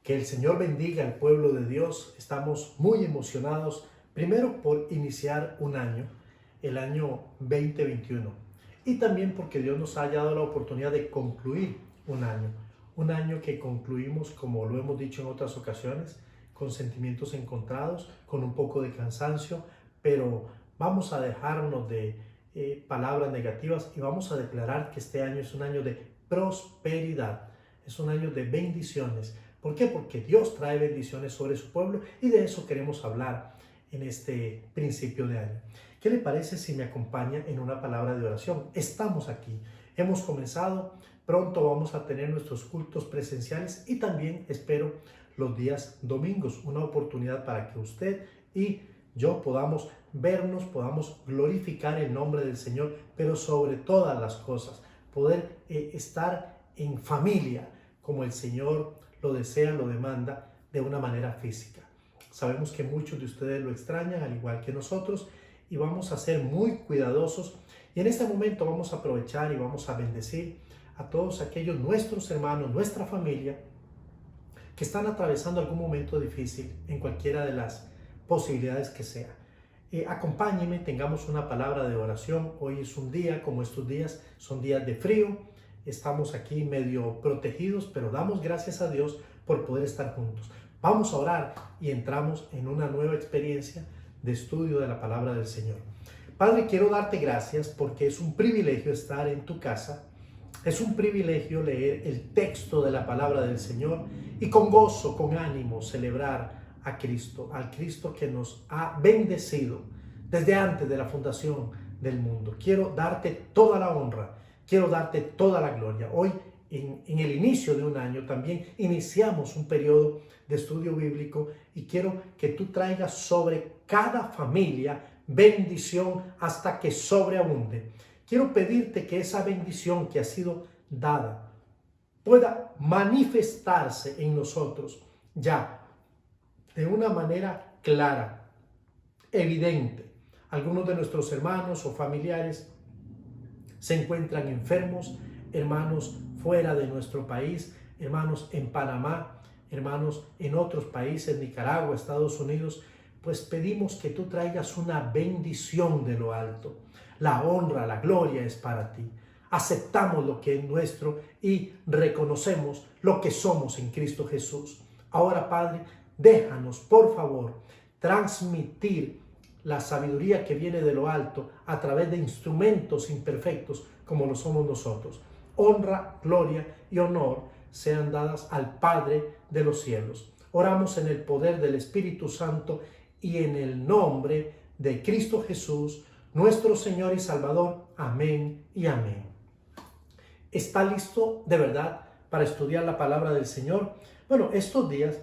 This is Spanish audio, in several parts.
Que el Señor bendiga al pueblo de Dios. Estamos muy emocionados, primero por iniciar un año, el año 2021, y también porque Dios nos ha dado la oportunidad de concluir un año que concluimos, como lo hemos dicho en otras ocasiones, con sentimientos encontrados, con un poco de cansancio, pero vamos a dejarnos de palabras negativas y vamos a declarar que este año es un año de prosperidad, es un año de bendiciones. ¿Por qué? Porque Dios trae bendiciones sobre su pueblo y de eso queremos hablar en este principio de año. ¿Qué le parece si me acompaña en una palabra de oración? Estamos aquí, hemos comenzado, pronto vamos a tener nuestros cultos presenciales y también espero los días domingos, una oportunidad para que usted y yo podamos vernos, podamos glorificar el nombre del Señor, pero sobre todas las cosas, poder estar en familia como el Señor lo desea, lo demanda, de una manera física. Sabemos que muchos de ustedes lo extrañan, al igual que nosotros, y vamos a ser muy cuidadosos. Y en este momento vamos a aprovechar y vamos a bendecir a todos aquellos nuestros hermanos, nuestra familia, que están atravesando algún momento difícil en cualquiera de las posibilidades que sea. Acompáñenme, tengamos una palabra de oración. Hoy es un día, como estos días, son días de frío. Estamos aquí medio protegidos, pero damos gracias a Dios por poder estar juntos. Vamos a orar y entramos en una nueva experiencia de estudio de la palabra del Señor. Padre, quiero darte gracias porque es un privilegio estar en tu casa. Es un privilegio leer el texto de la palabra del Señor y con gozo, con ánimo, celebrar a Cristo, al Cristo que nos ha bendecido desde antes de la fundación del mundo. Quiero darte toda la honra. Quiero darte toda la gloria. Hoy, en el inicio de un año, también iniciamos un periodo de estudio bíblico y quiero que tú traigas sobre cada familia bendición hasta que sobreabunde. Quiero pedirte que esa bendición que ha sido dada pueda manifestarse en nosotros ya de una manera clara, evidente. Algunos de nuestros hermanos o familiares se encuentran enfermos, hermanos fuera de nuestro país, hermanos en Panamá, hermanos en otros países, Nicaragua, Estados Unidos, pues pedimos que tú traigas una bendición de lo alto. La honra, la gloria es para ti. Aceptamos lo que es nuestro y reconocemos lo que somos en Cristo Jesús. Ahora, Padre, déjanos, por favor, transmitir la sabiduría que viene de lo alto a través de instrumentos imperfectos como lo somos nosotros. Honra, gloria y honor sean dadas al Padre de los cielos. Oramos en el poder del Espíritu Santo y en el nombre de Cristo Jesús, nuestro Señor y Salvador. Amén y amén. ¿Está listo de verdad para estudiar la palabra del Señor? Bueno, estos días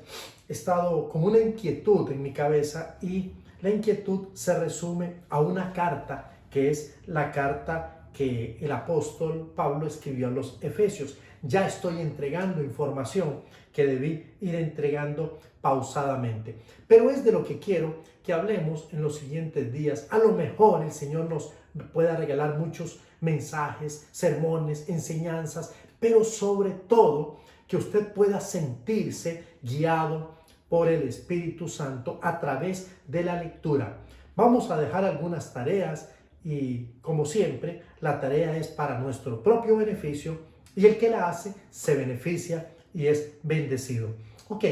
he estado con una inquietud en mi cabeza y la inquietud se resume a una carta que es la carta que el apóstol Pablo escribió a los Efesios. Ya estoy entregando información que debí ir entregando pausadamente, pero es de lo que quiero que hablemos en los siguientes días. A lo mejor el Señor nos pueda regalar muchos mensajes, sermones, enseñanzas, pero sobre todo que usted pueda sentirse guiado por el Espíritu Santo a través de la lectura. Vamos a dejar algunas tareas y, como siempre, la tarea es para nuestro propio beneficio y el que la hace se beneficia y es bendecido. Ok,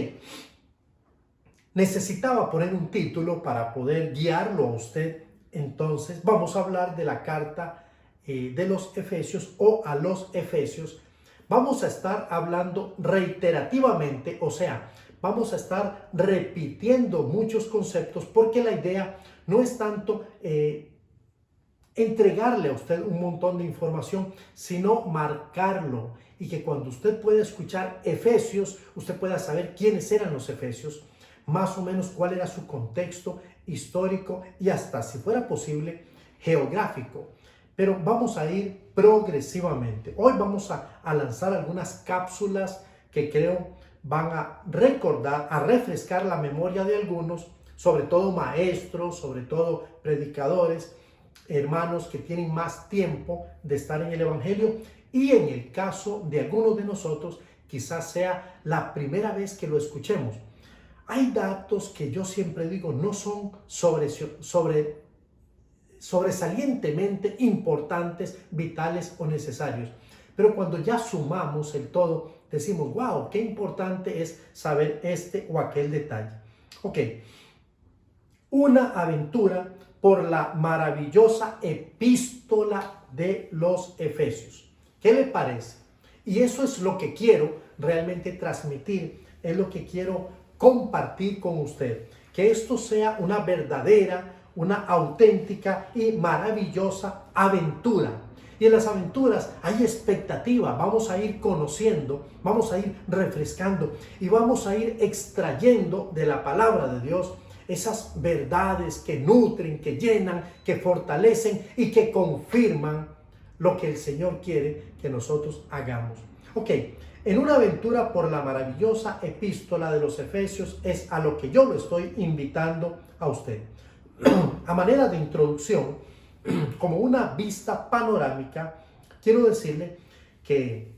necesitaba poner un título para poder guiarlo a usted. Entonces vamos a hablar de la carta de los Efesios o a los Efesios. Vamos a estar hablando reiterativamente, o sea, vamos a estar repitiendo muchos conceptos porque la idea no es tanto entregarle a usted un montón de información, sino marcarlo y que cuando usted pueda escuchar Efesios, usted pueda saber quiénes eran los Efesios, más o menos cuál era su contexto histórico y hasta, si fuera posible, geográfico. Pero vamos a ir progresivamente. Hoy vamos a lanzar algunas cápsulas que creo van a recordar, a refrescar la memoria de algunos, sobre todo maestros, sobre todo predicadores, hermanos que tienen más tiempo de estar en el Evangelio y en el caso de algunos de nosotros quizás sea la primera vez que lo escuchemos. Hay datos que yo siempre digo no son sobresalientemente importantes, vitales o necesarios. Pero cuando ya sumamos el todo, decimos, wow, qué importante es saber este o aquel detalle. Ok, una aventura por la maravillosa epístola de los Efesios. ¿Qué le parece? Y eso es lo que quiero realmente transmitir, es lo que quiero compartir con usted. Que esto sea una verdadera, una auténtica y maravillosa aventura. Y en las aventuras hay expectativa, vamos a ir conociendo, vamos a ir refrescando y vamos a ir extrayendo de la palabra de Dios esas verdades que nutren, que llenan, que fortalecen y que confirman lo que el Señor quiere que nosotros hagamos. Ok, en una aventura por la maravillosa epístola de los Efesios es a lo que yo lo estoy invitando a usted. A manera de introducción, como una vista panorámica, quiero decirle que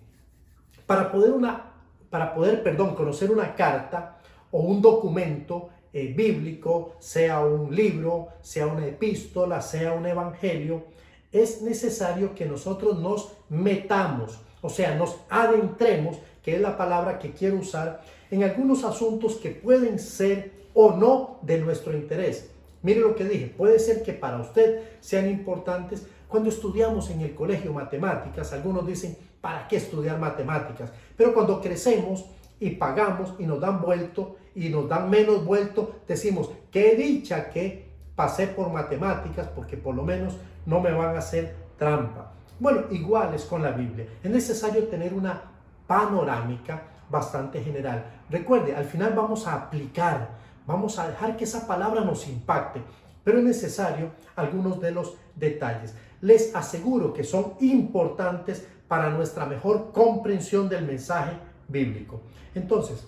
para poder conocer una carta o un documento bíblico, sea un libro, sea una epístola, sea un evangelio, es necesario que nosotros nos metamos, o sea, nos adentremos, que es la palabra que quiero usar, en algunos asuntos que pueden ser o no de nuestro interés. Mire lo que dije, puede ser que para usted sean importantes. Cuando estudiamos en el colegio matemáticas, algunos dicen, ¿para qué estudiar matemáticas? Pero cuando crecemos y pagamos y nos dan vuelto y nos dan menos vuelto, decimos, qué dicha que pasé por matemáticas porque por lo menos no me van a hacer trampa. Bueno, igual es con la Biblia. Es necesario tener una panorámica bastante general. Recuerde, al final vamos a aplicar, vamos a dejar que esa palabra nos impacte, pero es necesario algunos de los detalles. Les aseguro que son importantes para nuestra mejor comprensión del mensaje bíblico. Entonces,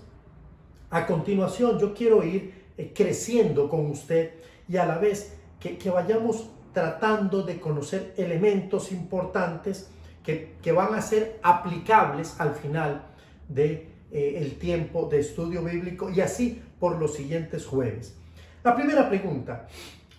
a continuación yo quiero ir creciendo con usted y a la vez que vayamos tratando de conocer elementos importantes que van a ser aplicables al final de el tiempo de estudio bíblico y así por los siguientes jueves. La primera pregunta,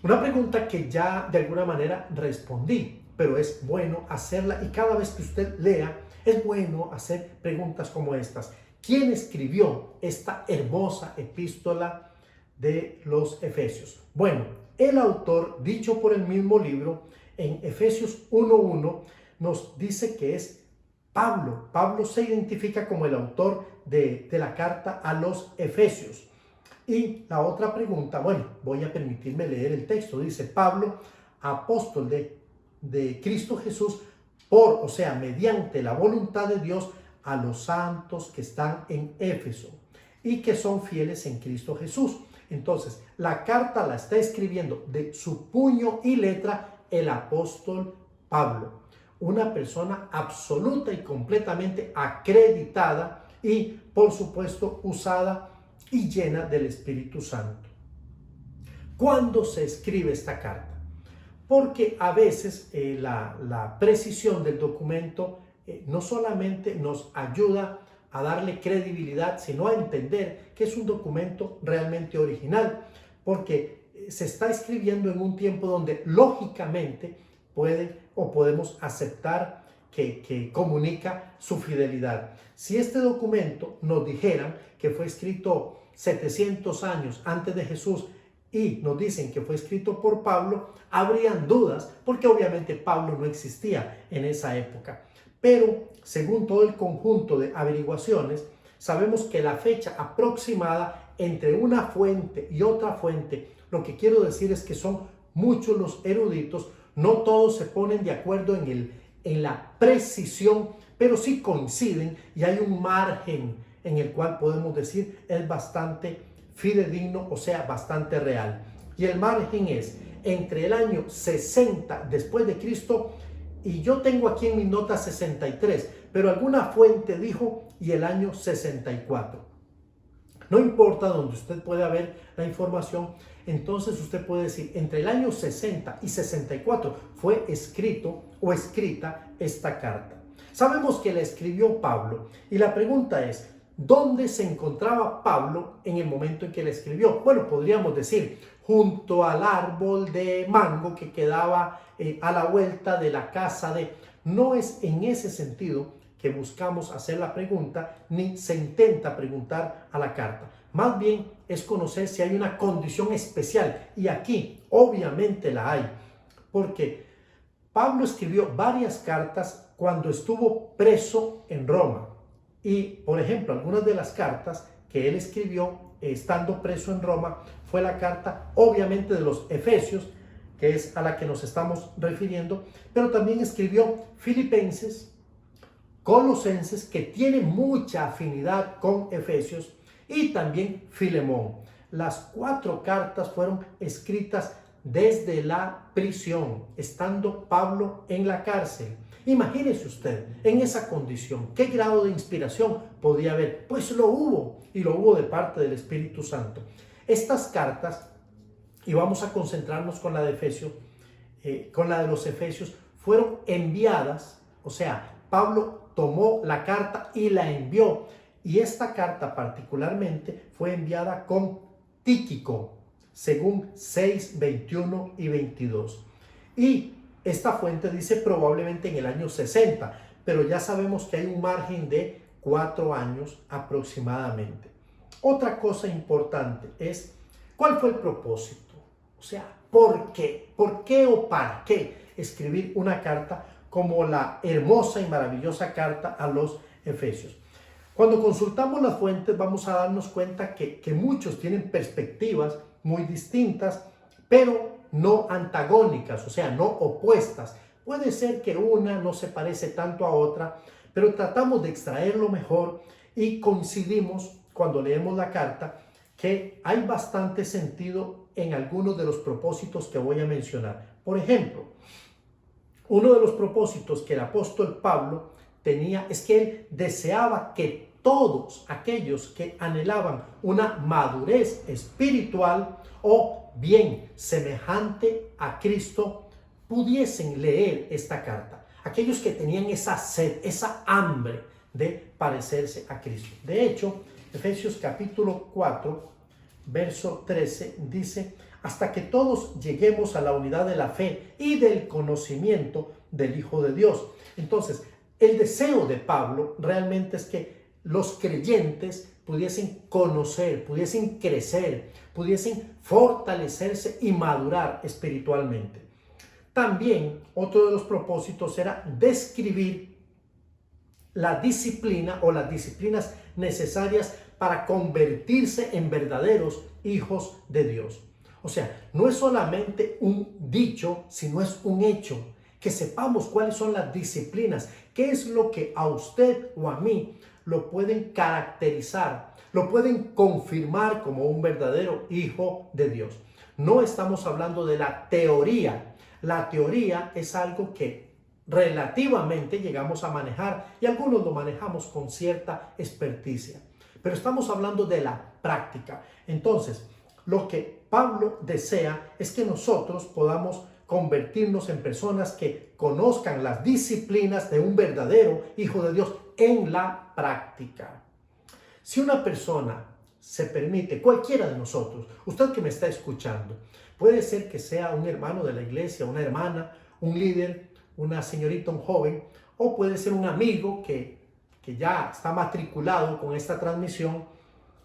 una pregunta que ya de alguna manera respondí, pero es bueno hacerla y cada vez que usted lea es bueno hacer preguntas como estas. ¿Quién escribió esta hermosa epístola de los Efesios? Bueno, el autor, dicho por el mismo libro, en Efesios 1:1, nos dice que es Pablo. Pablo se identifica como el autor de la carta a los Efesios. Y la otra pregunta, bueno, voy a permitirme leer el texto. Dice, Pablo, apóstol de Cristo Jesús, mediante la voluntad de Dios, a los santos que están en Éfeso y que son fieles en Cristo Jesús. Entonces, la carta la está escribiendo de su puño y letra el apóstol Pablo, una persona absoluta y completamente acreditada y, por supuesto, usada y llena del Espíritu Santo. ¿Cuándo se escribe esta carta? Porque a veces la precisión del documento no solamente nos ayuda a darle credibilidad, sino a entender que es un documento realmente original, porque se está escribiendo en un tiempo donde lógicamente podemos aceptar que comunica su fidelidad. Si este documento nos dijeran que fue escrito 700 años antes de Jesús y nos dicen que fue escrito por Pablo, habrían dudas, porque obviamente Pablo no existía en esa época. Pero según todo el conjunto de averiguaciones, sabemos que la fecha aproximada entre una fuente y otra fuente, lo que quiero decir es que son muchos los eruditos, no todos se ponen de acuerdo en la precisión, pero sí coinciden y hay un margen en el cual podemos decir es bastante fidedigno, o sea, bastante real. Y el margen es entre el año 60 después de Cristo y yo tengo aquí en mi nota 63, pero alguna fuente dijo y el año 64. No importa donde usted pueda ver la información, entonces usted puede decir entre el año 60 y 64 fue escrito o escrita esta carta. Sabemos que la escribió Pablo y la pregunta es, ¿dónde se encontraba Pablo en el momento en que la escribió? Bueno, podríamos decir, junto al árbol de mango que quedaba a la vuelta de la casa de... No es en ese sentido que buscamos hacer la pregunta, ni se intenta preguntar a la carta. Más bien es conocer si hay una condición especial, y aquí obviamente la hay, porque Pablo escribió varias cartas cuando estuvo preso en Roma. Y, por ejemplo, algunas de las cartas que él escribió estando preso en Roma fue la carta, obviamente, de los Efesios, que es a la que nos estamos refiriendo, pero también escribió Filipenses, Colosenses, que tiene mucha afinidad con Efesios, y también Filemón. Las 4 cartas fueron escritas desde la prisión, estando Pablo en la cárcel. Imagínese usted en esa condición, ¿qué grado de inspiración podía haber? Pues lo hubo, y lo hubo de parte del Espíritu Santo. Estas cartas, y vamos a concentrarnos con la de Efesios, con la de los Efesios, fueron enviadas, o sea, Pablo tomó la carta y la envió, y esta carta particularmente fue enviada con Tíquico, según 6, 21 y 22. Y esta fuente dice probablemente en el año 60, pero ya sabemos que hay un margen de 4 años aproximadamente. Otra cosa importante es, ¿cuál fue el propósito? O sea, ¿por qué? ¿Por qué o para qué escribir una carta como la hermosa y maravillosa carta a los Efesios? Cuando consultamos las fuentes vamos a darnos cuenta que muchos tienen perspectivas muy distintas, pero no antagónicas, o sea, no opuestas. Puede ser que una no se parece tanto a otra, pero tratamos de extraer lo mejor y coincidimos cuando leemos la carta que hay bastante sentido en algunos de los propósitos que voy a mencionar. Por ejemplo, uno de los propósitos que el apóstol Pablo tenía es que él deseaba que todos aquellos que anhelaban una madurez espiritual o bien semejante a Cristo pudiesen leer esta carta. Aquellos que tenían esa sed, esa hambre de parecerse a Cristo. De hecho, Efesios capítulo 4, verso 13 dice: hasta que todos lleguemos a la unidad de la fe y del conocimiento del Hijo de Dios. Entonces, el deseo de Pablo realmente es que los creyentes pudiesen conocer, pudiesen crecer, pudiesen fortalecerse y madurar espiritualmente. También otro de los propósitos era describir la disciplina o las disciplinas necesarias para convertirse en verdaderos hijos de Dios. O sea, no es solamente un dicho, sino es un hecho. Que sepamos cuáles son las disciplinas, qué es lo que a usted o a mí lo pueden caracterizar, lo pueden confirmar como un verdadero hijo de Dios. No estamos hablando de la teoría. La teoría es algo que relativamente llegamos a manejar y algunos lo manejamos con cierta experticia. Pero estamos hablando de la práctica. Entonces, lo que Pablo desea es que nosotros podamos convertirnos en personas que conozcan las disciplinas de un verdadero hijo de Dios en la práctica. Si una persona se permite, cualquiera de nosotros, usted que me está escuchando, puede ser que sea un hermano de la iglesia, una hermana, un líder, una señorita, un joven, o puede ser un amigo que ya está matriculado con esta transmisión.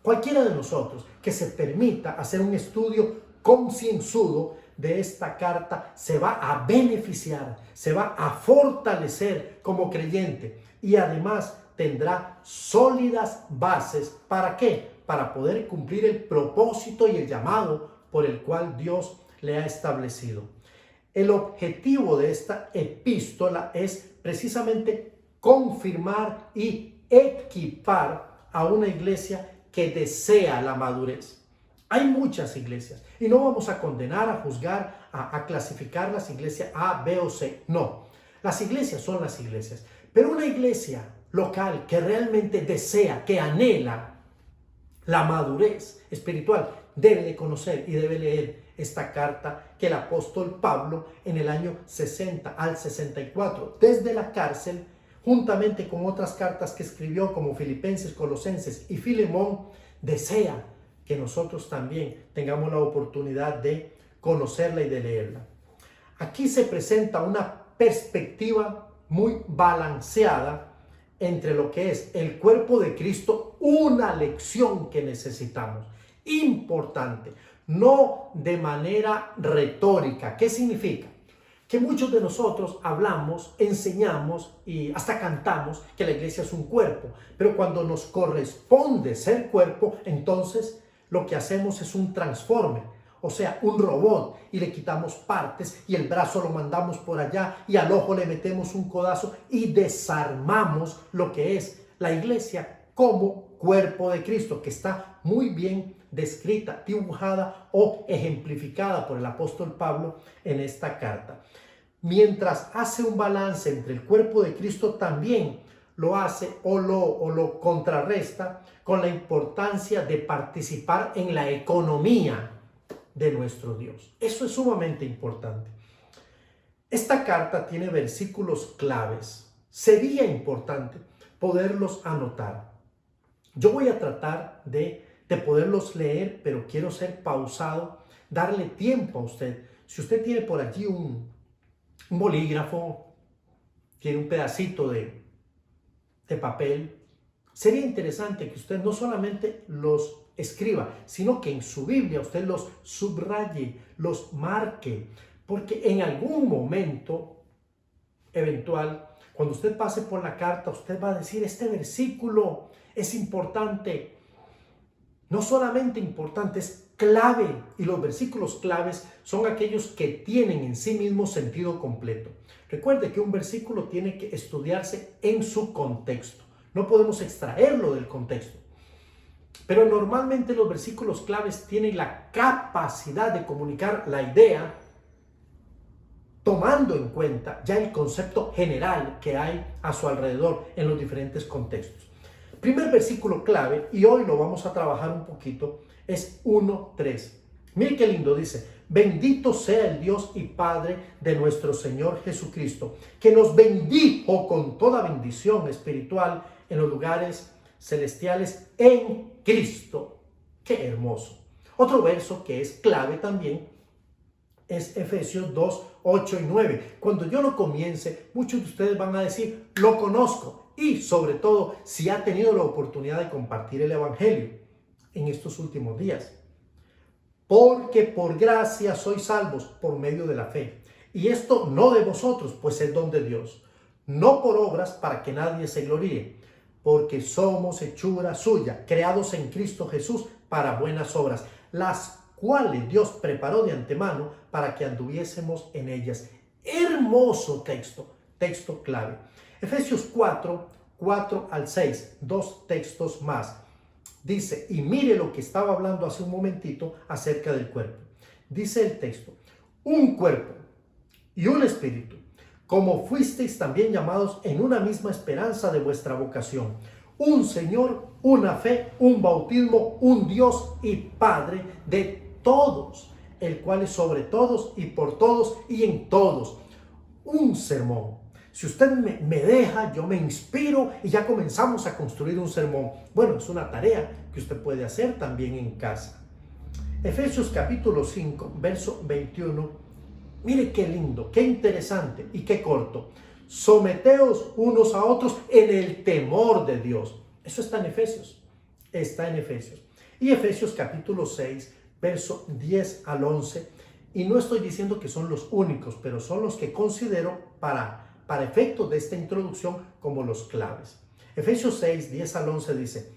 Cualquiera de nosotros que se permita hacer un estudio concienzudo de esta carta se va a beneficiar, se va a fortalecer como creyente y además tendrá sólidas bases. ¿Para qué? Para poder cumplir el propósito y el llamado por el cual Dios le ha establecido. El objetivo de esta epístola es precisamente confirmar y equipar a una iglesia que desea la madurez. Hay muchas iglesias y no vamos a condenar, a juzgar, a clasificar las iglesias A, B o C. No, las iglesias son las iglesias. Pero una iglesia local que realmente desea, que anhela la madurez espiritual, debe de conocer y debe leer esta carta que el apóstol Pablo en el año 60 al 64, desde la cárcel, juntamente con otras cartas que escribió como Filipenses, Colosenses y Filemón, desea que nosotros también tengamos la oportunidad de conocerla y de leerla. Aquí se presenta una perspectiva muy balanceada entre lo que es el cuerpo de Cristo, una lección que necesitamos, importante, no de manera retórica. ¿Qué significa? Que muchos de nosotros hablamos, enseñamos y hasta cantamos que la iglesia es un cuerpo, pero cuando nos corresponde ser cuerpo, entonces lo que hacemos es un transforme, o sea, un robot, y le quitamos partes y el brazo lo mandamos por allá y al ojo le metemos un codazo y desarmamos lo que es la iglesia como cuerpo de Cristo, que está muy bien descrita, dibujada o ejemplificada por el apóstol Pablo en esta carta. Mientras hace un balance entre el cuerpo de Cristo, también lo hace o lo contrarresta con la importancia de participar en la economía de nuestro Dios. Eso es sumamente importante. Esta carta tiene versículos claves. Sería importante poderlos anotar. Yo voy a tratar de poderlos leer, pero quiero ser pausado, darle tiempo a usted. Si usted tiene por allí un bolígrafo, tiene un pedacito de papel, sería interesante que usted no solamente los escriba, sino que en su Biblia usted los subraye, los marque, porque en algún momento eventual, cuando usted pase por la carta, usted va a decir, este versículo es importante. No solamente importante, es clave, y los versículos claves son aquellos que tienen en sí mismo sentido completo. Recuerde que un versículo tiene que estudiarse en su contexto. No podemos extraerlo del contexto. Pero normalmente los versículos claves tienen la capacidad de comunicar la idea tomando en cuenta ya el concepto general que hay a su alrededor en los diferentes contextos. Primer versículo clave, y hoy lo vamos a trabajar un poquito, es 1:3. Mire qué lindo, dice: bendito sea el Dios y Padre de nuestro Señor Jesucristo, que nos bendijo con toda bendición espiritual en los lugares celestiales en Cristo. Qué hermoso. Otro verso que es clave también es Efesios 2:8 y 9. Cuando yo lo comience, muchos de ustedes van a decir, lo conozco. Y sobre todo, si ha tenido la oportunidad de compartir el Evangelio en estos últimos días. Porque por gracia sois salvos por medio de la fe. Y esto no de vosotros, pues es don de Dios. No por obras para que nadie se gloríe. Porque somos hechura suya, creados en Cristo Jesús para buenas obras, las cuales Dios preparó de antemano para que anduviésemos en ellas. Hermoso texto clave. Efesios 4:4-6, dos textos más. Dice, y mire lo que estaba hablando hace un momentito acerca del cuerpo. Dice el texto, un cuerpo y un espíritu, como fuisteis también llamados en una misma esperanza de vuestra vocación. Un Señor, una fe, un bautismo, un Dios y Padre de todos, el cual es sobre todos y por todos y en todos. Un sermón. Si usted me deja, yo me inspiro y ya comenzamos a construir un sermón. Bueno, es una tarea que usted puede hacer también en casa. Efesios capítulo 5, verso 21. Mire qué lindo, qué interesante y qué corto. Someteos unos a otros en el temor de Dios. Eso está en Efesios. Está en Efesios. Y Efesios capítulo 6, verso 10-11. Y no estoy diciendo que son los únicos, pero son los que considero para efectos de esta introducción como los claves. Efesios 6, 10-11 dice,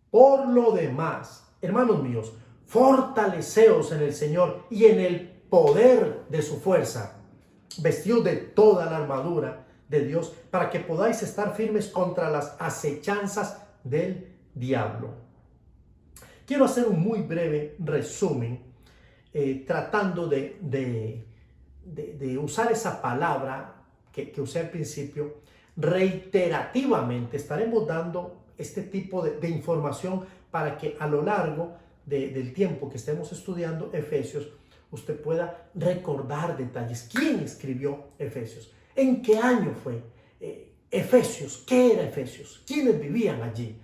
por lo demás, hermanos míos, fortaleceos en el Señor y en el poder de su fuerza, vestidos de toda la armadura de Dios, para que podáis estar firmes contra las acechanzas del diablo. Quiero hacer un muy breve resumen, tratando de usar esa palabra que usé al principio. Reiterativamente estaremos dando este tipo de información para que a lo largo del tiempo que estemos estudiando Efesios, usted pueda recordar detalles. ¿Quién escribió Efesios? ¿En qué año fue? Efesios, ¿qué era Efesios? ¿Quiénes vivían allí?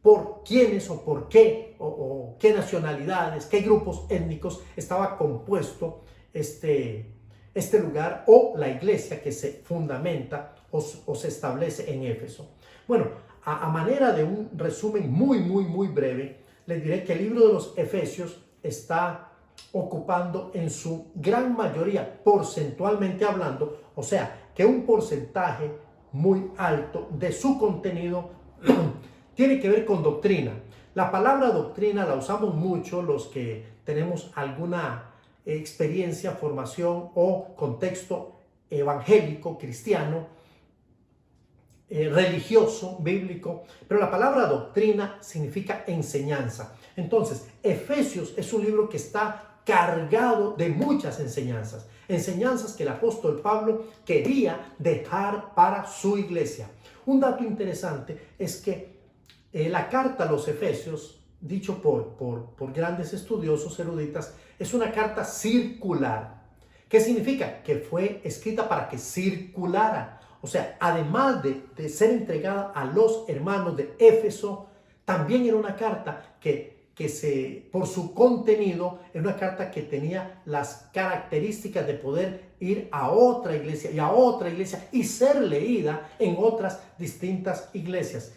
¿Por quiénes o por qué? ¿O qué nacionalidades, qué grupos étnicos estaba compuesto este lugar o la iglesia que se fundamenta o se establece en Éfeso? Bueno, a manera de un resumen muy breve, les diré que el libro de los Efesios está ocupando en su gran mayoría, porcentualmente hablando, o sea, que un porcentaje muy alto de su contenido tiene que ver con doctrina. La palabra doctrina la usamos mucho los que tenemos alguna experiencia, formación o contexto evangélico, cristiano, religioso, bíblico, pero la palabra doctrina significa enseñanza. Entonces, Efesios es un libro que está cargado de muchas enseñanzas, enseñanzas que el apóstol Pablo quería dejar para su iglesia. Un dato interesante es que la carta a los Efesios, dicho por grandes estudiosos eruditas, es una carta circular. ¿Qué significa? Que fue escrita para que circulara. O sea, además de ser entregada a los hermanos de Éfeso, también era una carta que por su contenido, era una carta que tenía las características de poder ir a otra iglesia y a otra iglesia y ser leída en otras distintas iglesias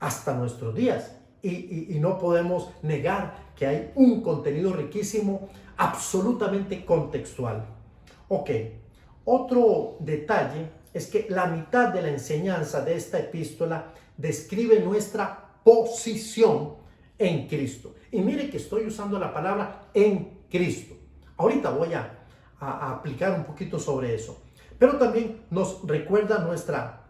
hasta nuestros días. Y no podemos negar que hay un contenido riquísimo, absolutamente contextual. Ok, otro detalle es que la mitad de la enseñanza de esta epístola describe nuestra posición en Cristo. Y mire que estoy usando la palabra en Cristo. Ahorita voy a aplicar un poquito sobre eso. Pero también nos recuerda nuestra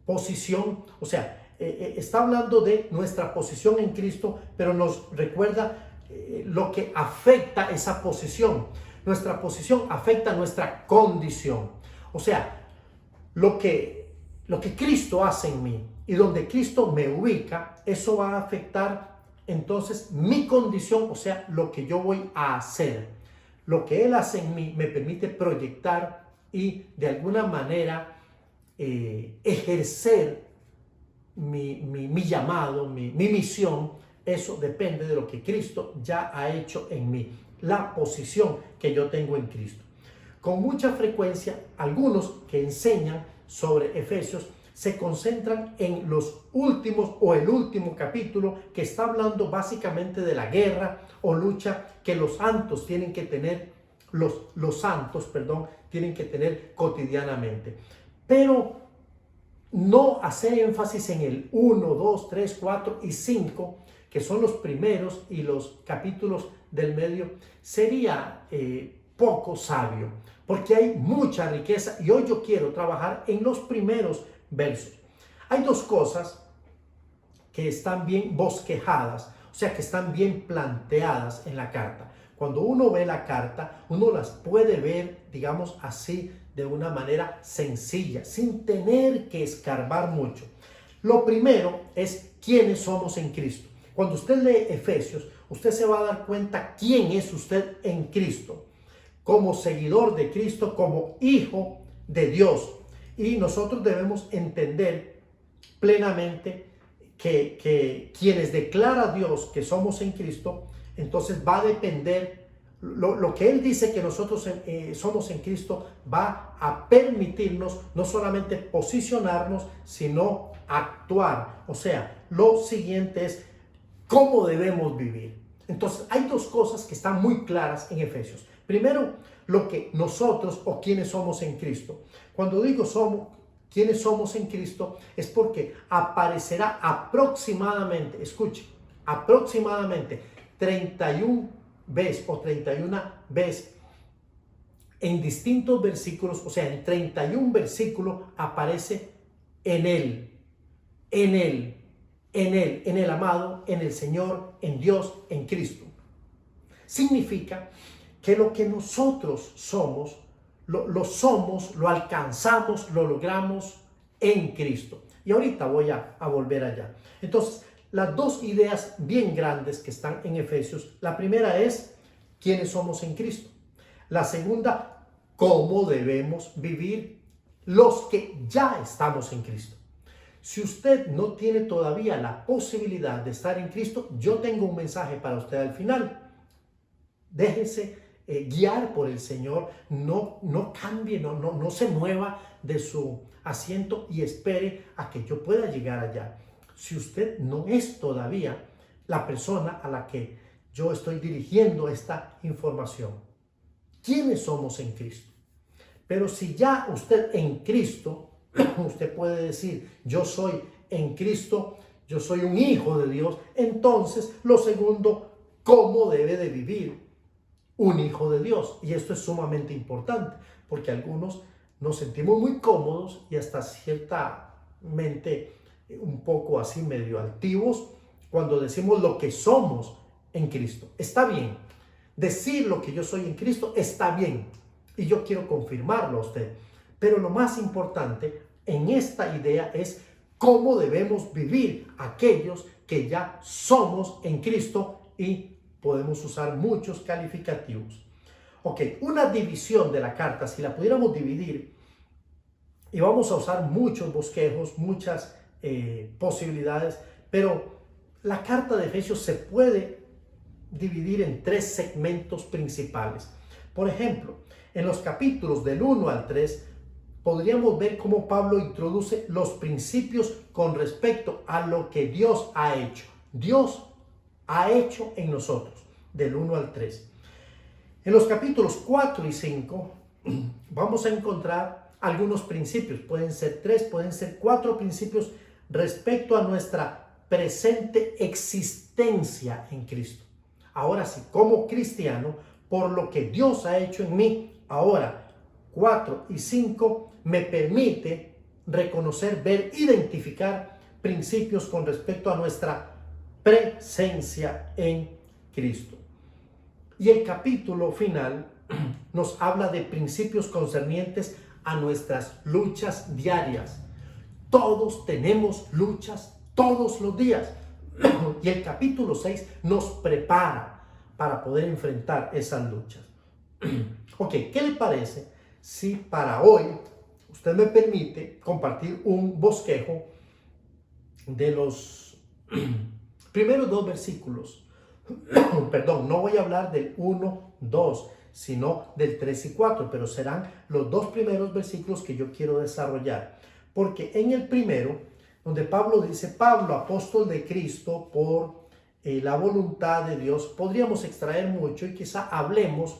posición, o sea, está hablando de nuestra posición en Cristo, pero nos recuerda lo que afecta esa posición. Nuestra posición afecta nuestra condición. O sea, lo que Cristo hace en mí y donde Cristo me ubica, eso va a afectar entonces mi condición, o sea, lo que yo voy a hacer. Lo que Él hace en mí me permite proyectar y de alguna manera ejercer mi llamado, mi misión. Eso depende de lo que Cristo ya ha hecho en mí, la posición que yo tengo en Cristo. Con mucha frecuencia, algunos que enseñan sobre Efesios se concentran en los últimos o el último capítulo, que está hablando básicamente de la guerra o lucha que los santos tienen que tener, los santos tienen que tener cotidianamente. Pero no hacer énfasis en el 1, 2, 3, 4 y 5, que son los primeros, y los capítulos del medio, sería poco sabio, porque hay mucha riqueza y hoy yo quiero trabajar en los primeros versos. Hay dos cosas que están bien bosquejadas, o sea, que están bien planteadas en la carta. Cuando uno ve la carta, uno las puede ver, digamos así, de una manera sencilla, sin tener que escarbar mucho. Lo primero es quiénes somos en Cristo. Cuando usted lee Efesios, usted se va a dar cuenta quién es usted en Cristo, como seguidor de Cristo, como hijo de Dios. Y nosotros debemos entender plenamente que quienes declara Dios que somos en Cristo, entonces va a depender, lo que Él dice que nosotros somos en Cristo, va a permitirnos no solamente posicionarnos, sino actuar. O sea, lo siguiente es cómo debemos vivir. Entonces, hay dos cosas que están muy claras en Efesios. Primero, lo que nosotros o quienes somos en Cristo. Cuando digo quienes somos en Cristo, es porque aparecerá aproximadamente, escuche, aproximadamente 31 veces o 31 veces en distintos versículos, o sea, en 31 versículos aparece en Él, en el amado, en el Señor, en Dios, en Cristo. Significa que lo que nosotros somos, lo somos, lo alcanzamos, lo logramos en Cristo. Y ahorita voy a volver allá. Entonces, las dos ideas bien grandes que están en Efesios, la primera es quiénes somos en Cristo. La segunda, cómo debemos vivir. los que ya estamos en Cristo. Si usted no tiene todavía la posibilidad de estar en Cristo, yo tengo un mensaje para usted al final. Déjese guiar por el Señor, no cambie, no se mueva de su asiento y espere a que yo pueda llegar allá. Si usted no es todavía la persona a la que yo estoy dirigiendo esta información, ¿quiénes somos en Cristo? Pero si ya usted en Cristo, usted puede decir, yo soy en Cristo, yo soy un hijo de Dios, entonces lo segundo, ¿cómo debe de vivir un hijo de Dios? Y esto es sumamente importante, porque algunos nos sentimos muy cómodos y hasta ciertamente un poco así medio altivos cuando decimos lo que somos en Cristo. Está bien, decir lo que yo soy en Cristo está bien, y yo quiero confirmarlo a usted. Pero lo más importante en esta idea es cómo debemos vivir aquellos que ya somos en Cristo, y podemos usar muchos calificativos. Ok, una división de la carta, si la pudiéramos dividir, y vamos a usar muchos bosquejos, muchas posibilidades, pero la carta de Efesios se puede dividir en 3 segmentos principales. Por ejemplo, en los capítulos del 1 al 3 podríamos ver cómo Pablo introduce los principios con respecto a lo que Dios ha hecho. Dios ha hecho en nosotros, del 1 al 3. En los capítulos 4 y 5 vamos a encontrar algunos principios. Pueden ser 3, pueden ser 4 principios respecto a nuestra presente existencia en Cristo. Ahora sí, como cristiano, por lo que Dios ha hecho en mí, ahora 4 y 5 me permite reconocer, ver, identificar principios con respecto a nuestra presencia en Cristo. Y el capítulo final nos habla de principios concernientes a nuestras luchas diarias. Todos tenemos luchas todos los días. Y el capítulo 6 nos prepara para poder enfrentar esas luchas. Ok, ¿qué le parece si para hoy usted me permite compartir un bosquejo de los primeros 2 versículos? Perdón, no voy a hablar del 1, 2, sino del 3 y 4, pero serán los 2 primeros versículos que yo quiero desarrollar. Porque en el primero, donde Pablo dice, Pablo, apóstol de Cristo, por la voluntad de Dios, podríamos extraer mucho y quizá hablemos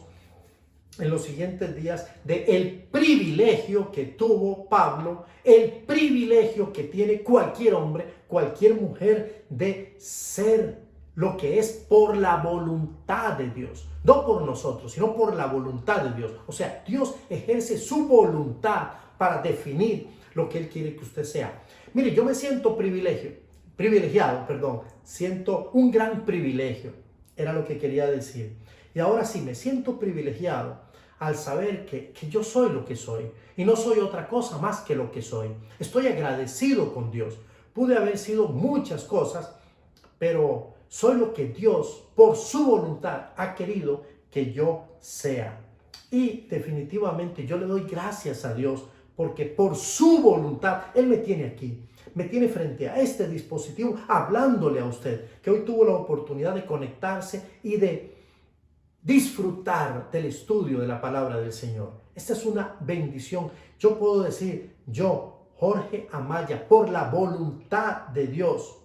en los siguientes días de el privilegio que tuvo Pablo, el privilegio que tiene cualquier hombre, cualquier mujer, de ser lo que es por la voluntad de Dios, no por nosotros, sino por la voluntad de Dios. O sea, Dios ejerce su voluntad para definir lo que Él quiere que usted sea. Mire, yo me siento privilegiado, siento un gran privilegio, era lo que quería decir. Y ahora sí, me siento privilegiado al saber que yo soy lo que soy y no soy otra cosa más que lo que soy. Estoy agradecido con Dios. Pude haber sido muchas cosas, pero soy lo que Dios, por su voluntad, ha querido que yo sea. Y definitivamente yo le doy gracias a Dios porque por su voluntad Él me tiene aquí. Me tiene frente a este dispositivo hablándole a usted, que hoy tuvo la oportunidad de conectarse y de disfrutar del estudio de la palabra del Señor. Esta es una bendición. Yo puedo decir, yo, Jorge Amaya, por la voluntad de Dios,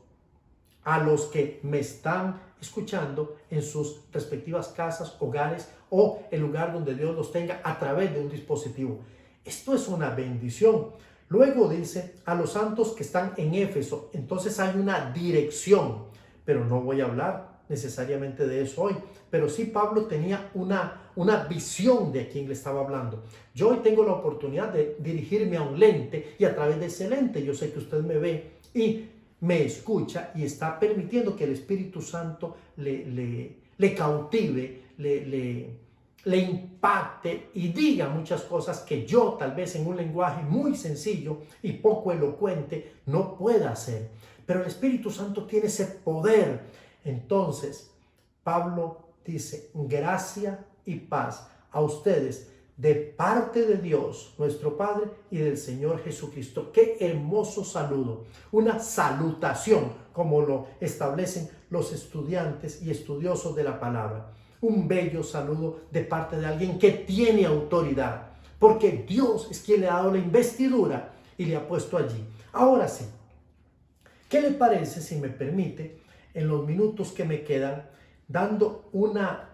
a los que me están escuchando en sus respectivas casas, hogares o el lugar donde Dios los tenga a través de un dispositivo. Esto es una bendición. Luego dice a los santos que están en Éfeso. Entonces hay una dirección, pero no voy a hablar necesariamente de eso hoy. Pero sí Pablo tenía una visión de a quién le estaba hablando. Yo hoy tengo la oportunidad de dirigirme a un lente y a través de ese lente yo sé que usted me ve y me escucha y está permitiendo que el Espíritu Santo le cautive, le impacte y diga muchas cosas que yo tal vez en un lenguaje muy sencillo y poco elocuente no pueda hacer. Pero el Espíritu Santo tiene ese poder. Entonces, Pablo dice, gracia y paz a ustedes de parte de Dios, nuestro Padre, y del Señor Jesucristo. Qué hermoso saludo, una salutación, como lo establecen los estudiantes y estudiosos de la palabra. Un bello saludo de parte de alguien que tiene autoridad, porque Dios es quien le ha dado la investidura y le ha puesto allí. Ahora sí, ¿qué le parece, si me permite, en los minutos que me quedan, dando una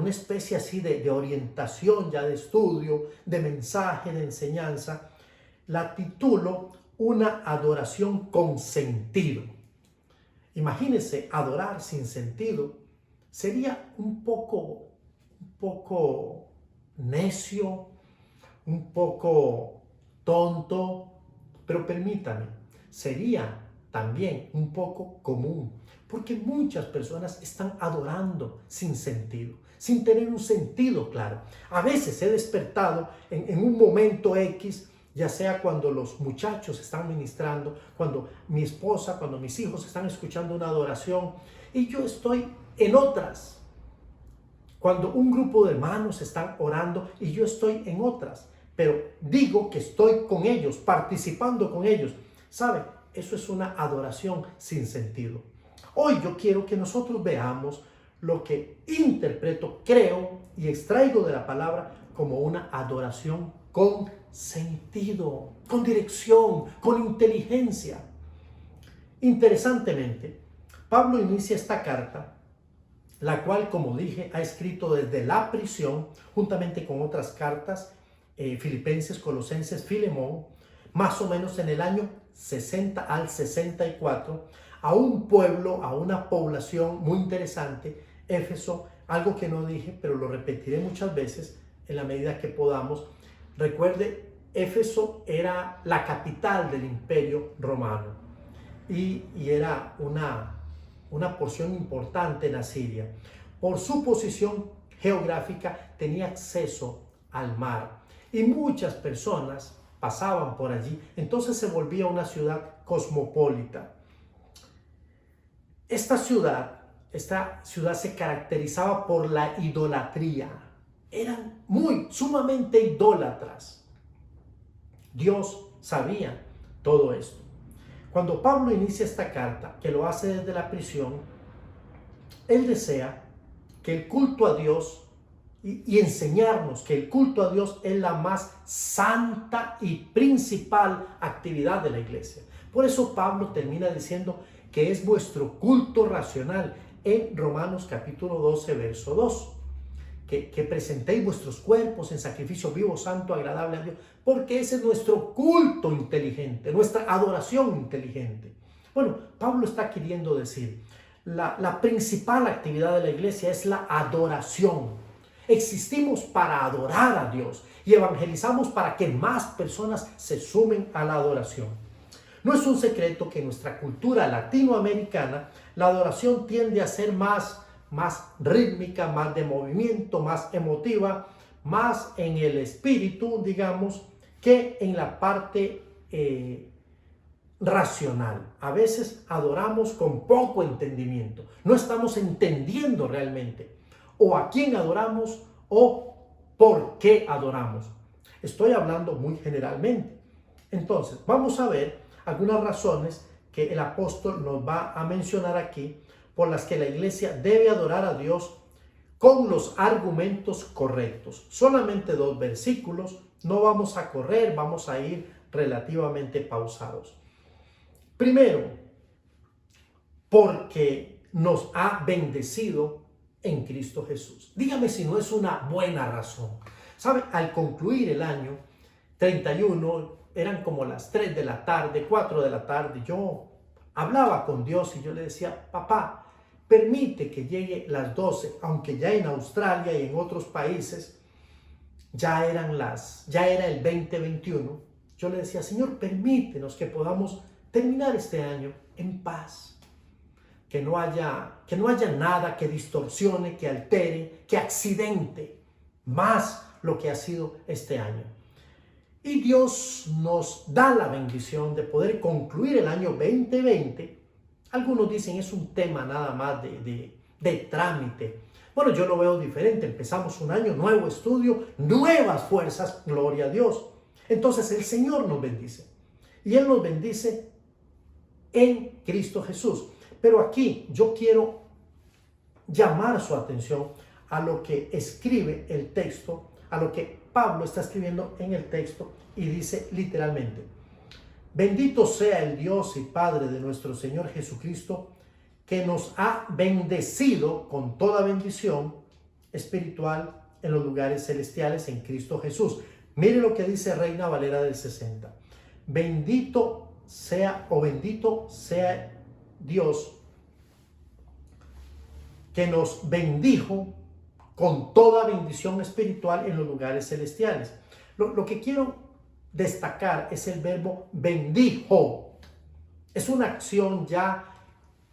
especie así de orientación ya de estudio, de mensaje, de enseñanza? La titulo Una adoración con sentido. Imagínense, adorar sin sentido sería un poco necio, un poco tonto, pero permítame, sería también un poco común, porque muchas personas están adorando sin sentido, sin tener un sentido claro. A veces he despertado en un momento X, ya sea cuando los muchachos están ministrando, cuando mi esposa, cuando mis hijos están escuchando una adoración, y yo estoy en otras. Cuando un grupo de hermanos están orando y yo estoy en otras, pero digo que estoy con ellos, participando con ellos. ¿Sabe? Eso es una adoración sin sentido. Hoy yo quiero que nosotros veamos lo que interpreto, creo y extraigo de la palabra como una adoración con sentido, con dirección, con inteligencia. Interesantemente, Pablo inicia esta carta, la cual, como dije, ha escrito desde la prisión, juntamente con otras cartas, Filipenses, Colosenses, Filemón, más o menos en el año 60 al 64, a un pueblo, a una población muy interesante, Éfeso. Algo que no dije, pero lo repetiré muchas veces en la medida que podamos. Recuerde, Éfeso era la capital del Imperio Romano y era una porción importante en Asiria. Por su posición geográfica tenía acceso al mar y muchas personas pasaban por allí. Entonces se volvía una ciudad cosmopolita. Esta ciudad se caracterizaba por la idolatría. Eran sumamente idólatras. Dios sabía todo esto. Cuando Pablo inicia esta carta, que lo hace desde la prisión, él desea que el culto a Dios y enseñarnos que el culto a Dios es la más santa y principal actividad de la iglesia. Por eso Pablo termina diciendo que es vuestro culto racional en Romanos capítulo 12, verso 2. Que presentéis vuestros cuerpos en sacrificio vivo, santo, agradable a Dios, porque ese es nuestro culto inteligente, nuestra adoración inteligente. Bueno, Pablo está queriendo decir, la principal actividad de la iglesia es la adoración. Existimos para adorar a Dios y evangelizamos para que más personas se sumen a la adoración. No es un secreto que en nuestra cultura latinoamericana la adoración tiende a ser más rítmica, más de movimiento, más emotiva, más en el espíritu, digamos, que en la parte racional. A veces adoramos con poco entendimiento. No estamos entendiendo realmente o a quién adoramos o por qué adoramos. Estoy hablando muy generalmente. Entonces, vamos a ver algunas razones que el apóstol nos va a mencionar aquí por las que la iglesia debe adorar a Dios con los argumentos correctos. Solamente 2 versículos, no vamos a correr, vamos a ir relativamente pausados. Primero, porque nos ha bendecido en Cristo Jesús. Dígame si no es una buena razón. ¿Sabe? Al concluir el año 31, eran como las 3 de la tarde, 4 de la tarde, yo hablaba con Dios y yo le decía, papá, permite que llegue las 12, aunque ya en Australia y en otros países ya era el 2021. Yo le decía, Señor, permítenos que podamos terminar este año en paz. Que no haya nada que distorsione, que altere, que accidente más lo que ha sido este año. Y Dios nos da la bendición de poder concluir el año 2020. Algunos dicen es un tema nada más de trámite. Bueno, yo lo veo diferente. Empezamos un año, nuevo estudio, nuevas fuerzas, gloria a Dios. Entonces el Señor nos bendice. Y Él nos bendice en Cristo Jesús. Pero aquí yo quiero llamar su atención a lo que escribe el texto, a lo que Pablo está escribiendo en el texto, y dice literalmente: bendito sea el Dios y Padre de nuestro Señor Jesucristo, que nos ha bendecido con toda bendición espiritual en los lugares celestiales en Cristo Jesús. Mire lo que dice Reina Valera del 60. Bendito sea Dios, que nos bendijo con toda bendición espiritual en los lugares celestiales. Lo que quiero destacar es el verbo bendijo. Es una acción ya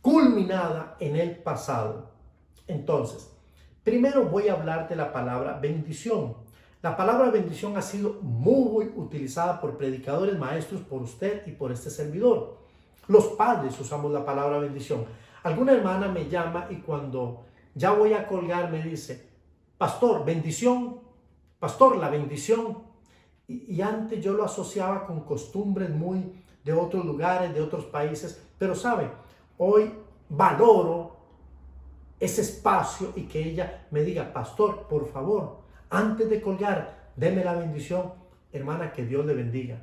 culminada en el pasado. Entonces, primero voy a hablar de la palabra bendición. La palabra bendición ha sido muy utilizada por predicadores, maestros, por usted y por este servidor. Los padres usamos la palabra bendición. Alguna hermana me llama y cuando ya voy a colgar me dice: pastor, bendición, pastor, la bendición. Y antes yo lo asociaba con costumbres muy de otros lugares, de otros países, pero sabe, hoy valoro ese espacio y que ella me diga: pastor, por favor, antes de colgar, deme la bendición. Hermana, que Dios le bendiga.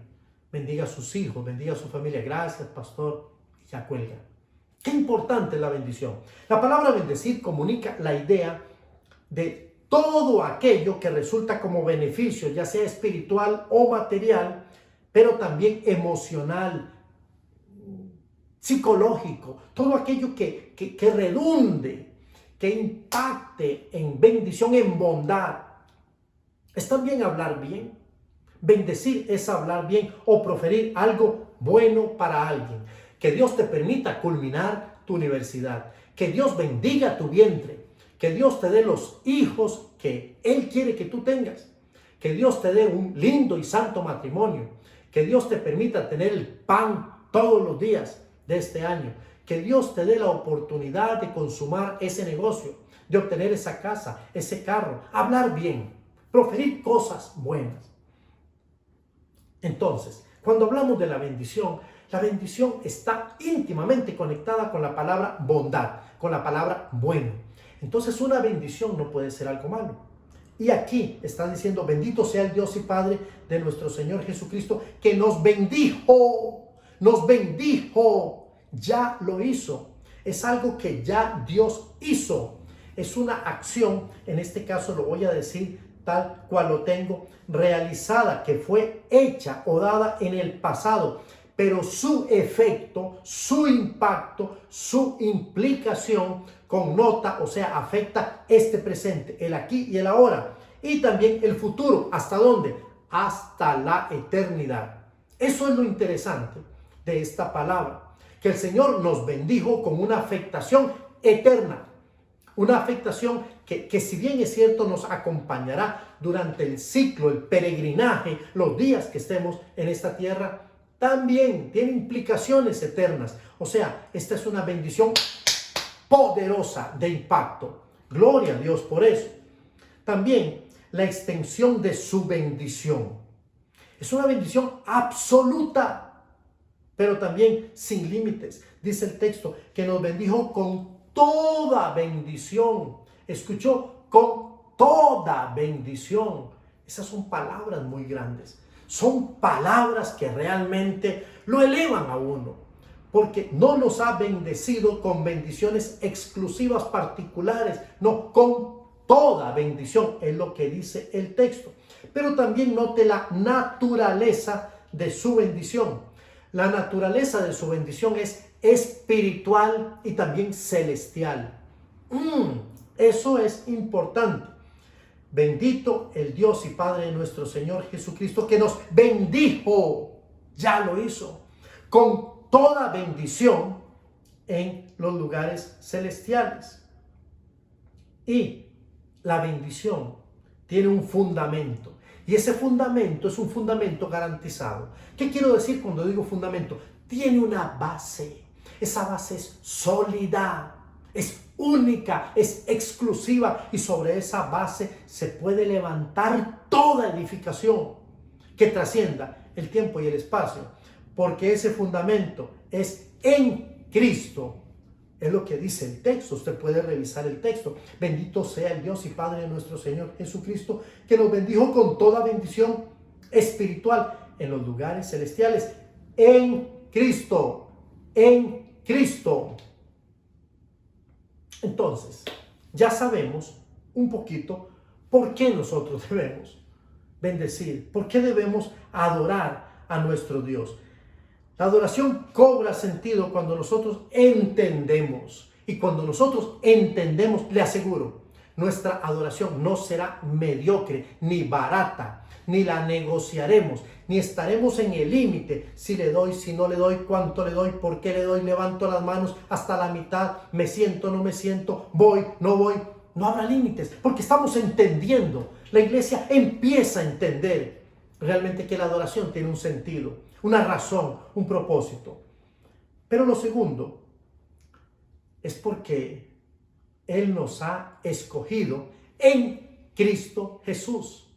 Bendiga a sus hijos, bendiga a su familia. Gracias, pastor. Y ya cuelga. Qué importante es la bendición. La palabra bendecir comunica la idea de todo aquello que resulta como beneficio, ya sea espiritual o material, pero también emocional, psicológico, todo aquello que redunde, que impacte en bendición, en bondad. Es también hablar bien. Bendecir es hablar bien o proferir algo bueno para alguien. Que Dios te permita culminar tu universidad. Que Dios bendiga tu vientre. Que Dios te dé los hijos que Él quiere que tú tengas. Que Dios te dé un lindo y santo matrimonio. Que Dios te permita tener el pan todos los días de este año. Que Dios te dé la oportunidad de consumar ese negocio, de obtener esa casa, ese carro. Hablar bien, proferir cosas buenas. Entonces, cuando hablamos de la bendición está íntimamente conectada con la palabra bondad, con la palabra bueno. Entonces, una bendición no puede ser algo malo. Y aquí está diciendo: bendito sea el Dios y Padre de nuestro Señor Jesucristo, que nos bendijo, ya lo hizo. Es algo que ya Dios hizo. Es una acción, en este caso lo voy a decir tal cual lo tengo, realizada, que fue hecha o dada en el pasado, pero su efecto, su impacto, su implicación connota, o sea, afecta este presente, el aquí y el ahora, y también el futuro. ¿Hasta dónde? Hasta la eternidad. Eso es lo interesante de esta palabra, que el Señor nos bendijo con una afectación eterna. Una afectación que si bien es cierto nos acompañará durante el ciclo, el peregrinaje, los días que estemos en esta tierra, también tiene implicaciones eternas. O sea, esta es una bendición poderosa de impacto. Gloria a Dios por eso. También la extensión de su bendición. Es una bendición absoluta, pero también sin límites. Dice el texto que nos bendijo con toda bendición. ¿Escuchó? Con toda bendición. Esas son palabras muy grandes. Son palabras que realmente lo elevan a uno. Porque no nos ha bendecido con bendiciones exclusivas particulares. No, con toda bendición es lo que dice el texto. Pero también note la naturaleza de su bendición. La naturaleza de su bendición es espiritual y también celestial. Eso es importante. Bendito el Dios y Padre de nuestro Señor Jesucristo, que nos bendijo, ya lo hizo, con toda bendición en los lugares celestiales. Y la bendición tiene un fundamento. Y ese fundamento es un fundamento garantizado. ¿Qué quiero decir cuando digo fundamento? Tiene una base. Esa base es sólida. es única, es exclusiva, y sobre esa base se puede levantar toda edificación que trascienda el tiempo y el espacio, porque ese fundamento es en Cristo. Es lo que dice el texto. Usted puede revisar el texto. Bendito sea el Dios y Padre de nuestro Señor Jesucristo, que nos bendijo con toda bendición espiritual en los lugares celestiales, en Cristo, en Cristo. Entonces, ya sabemos un poquito por qué nosotros debemos bendecir, por qué debemos adorar a nuestro Dios. La adoración cobra sentido cuando nosotros entendemos. Y cuando nosotros entendemos, le aseguro, nuestra adoración no será mediocre ni barata, ni la negociaremos, ni estaremos en el límite. Si le doy, si no le doy, cuánto le doy, por qué le doy, levanto las manos hasta la mitad, me siento, no me siento, voy, no voy. No habrá límites, porque estamos entendiendo. La iglesia empieza a entender realmente que la adoración tiene un sentido, una razón, un propósito. Pero lo segundo es porque Él nos ha escogido en Cristo Jesús.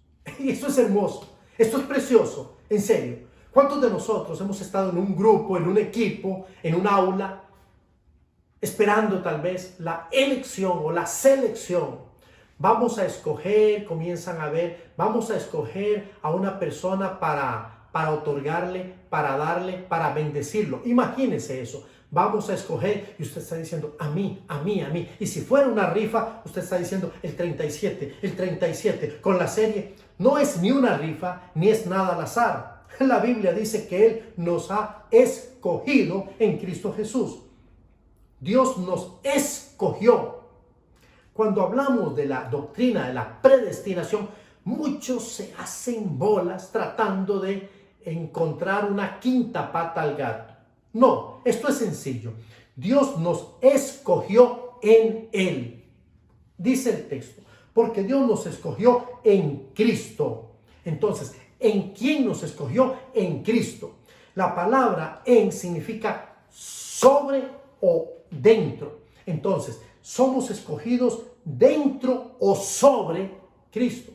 Y esto es hermoso, esto es precioso, en serio. ¿Cuántos de nosotros hemos estado en un grupo, en un equipo, en un aula, esperando tal vez la elección o la selección? Vamos a escoger, comienzan a ver, vamos a escoger a una persona para otorgarle, para darle, para bendecirlo. Imagínese eso. Vamos a escoger y usted está diciendo a mí, a mí, a mí. Y si fuera una rifa, usted está diciendo el 37, con la serie. No es ni una rifa, ni es nada al azar. La Biblia dice que Él nos ha escogido en Cristo Jesús. Dios nos escogió. Cuando hablamos de la doctrina de la predestinación, muchos se hacen bolas tratando de encontrar una quinta pata al gato. No, esto es sencillo. Dios nos escogió en Él. Dice el texto, porque Dios nos escogió en Cristo. Entonces, ¿en quién nos escogió? En Cristo. La palabra en significa sobre o dentro. Entonces, somos escogidos dentro o sobre Cristo.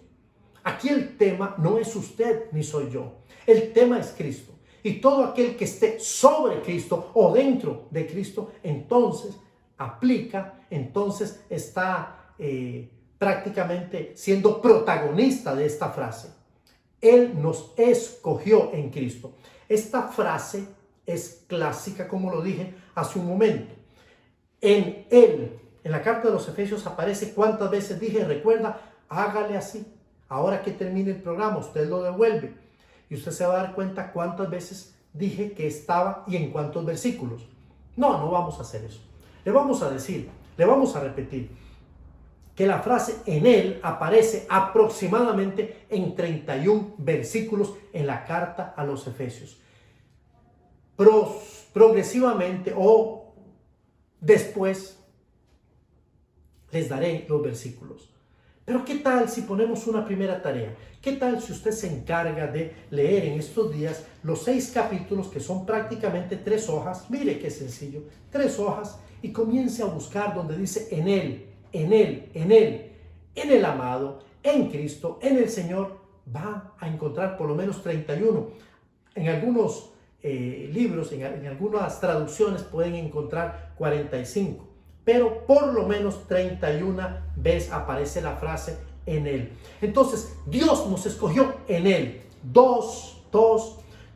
Aquí el tema no es usted ni soy yo. El tema es Cristo. Y todo aquel que esté sobre Cristo o dentro de Cristo, entonces aplica, entonces está prácticamente siendo protagonista de esta frase. Él nos escogió en Cristo. Esta frase es clásica, como lo dije hace un momento. En Él, en la carta de los Efesios aparece cuántas veces dije, recuerda, hágale así. Ahora que termine el programa, usted lo devuelve y usted se va a dar cuenta cuántas veces dije que estaba y en cuántos versículos. No vamos a hacer eso. Le vamos a decir, le vamos a repetir que la frase en Él aparece aproximadamente en 31 versículos en la carta a los Efesios. Progresivamente o después les daré los versículos. Pero ¿qué tal si ponemos una primera tarea? ¿Qué tal si usted se encarga de leer en estos días los 6 capítulos, que son prácticamente 3 hojas? Mire qué sencillo, 3 hojas, y comience a buscar donde dice en Él, en Él, en Él, en el amado, en Cristo, en el Señor. Va a encontrar por lo menos 31. En algunos libros, en algunas traducciones pueden encontrar 45. Pero por lo menos 31 veces aparece la frase en Él. Entonces, Dios nos escogió en Él.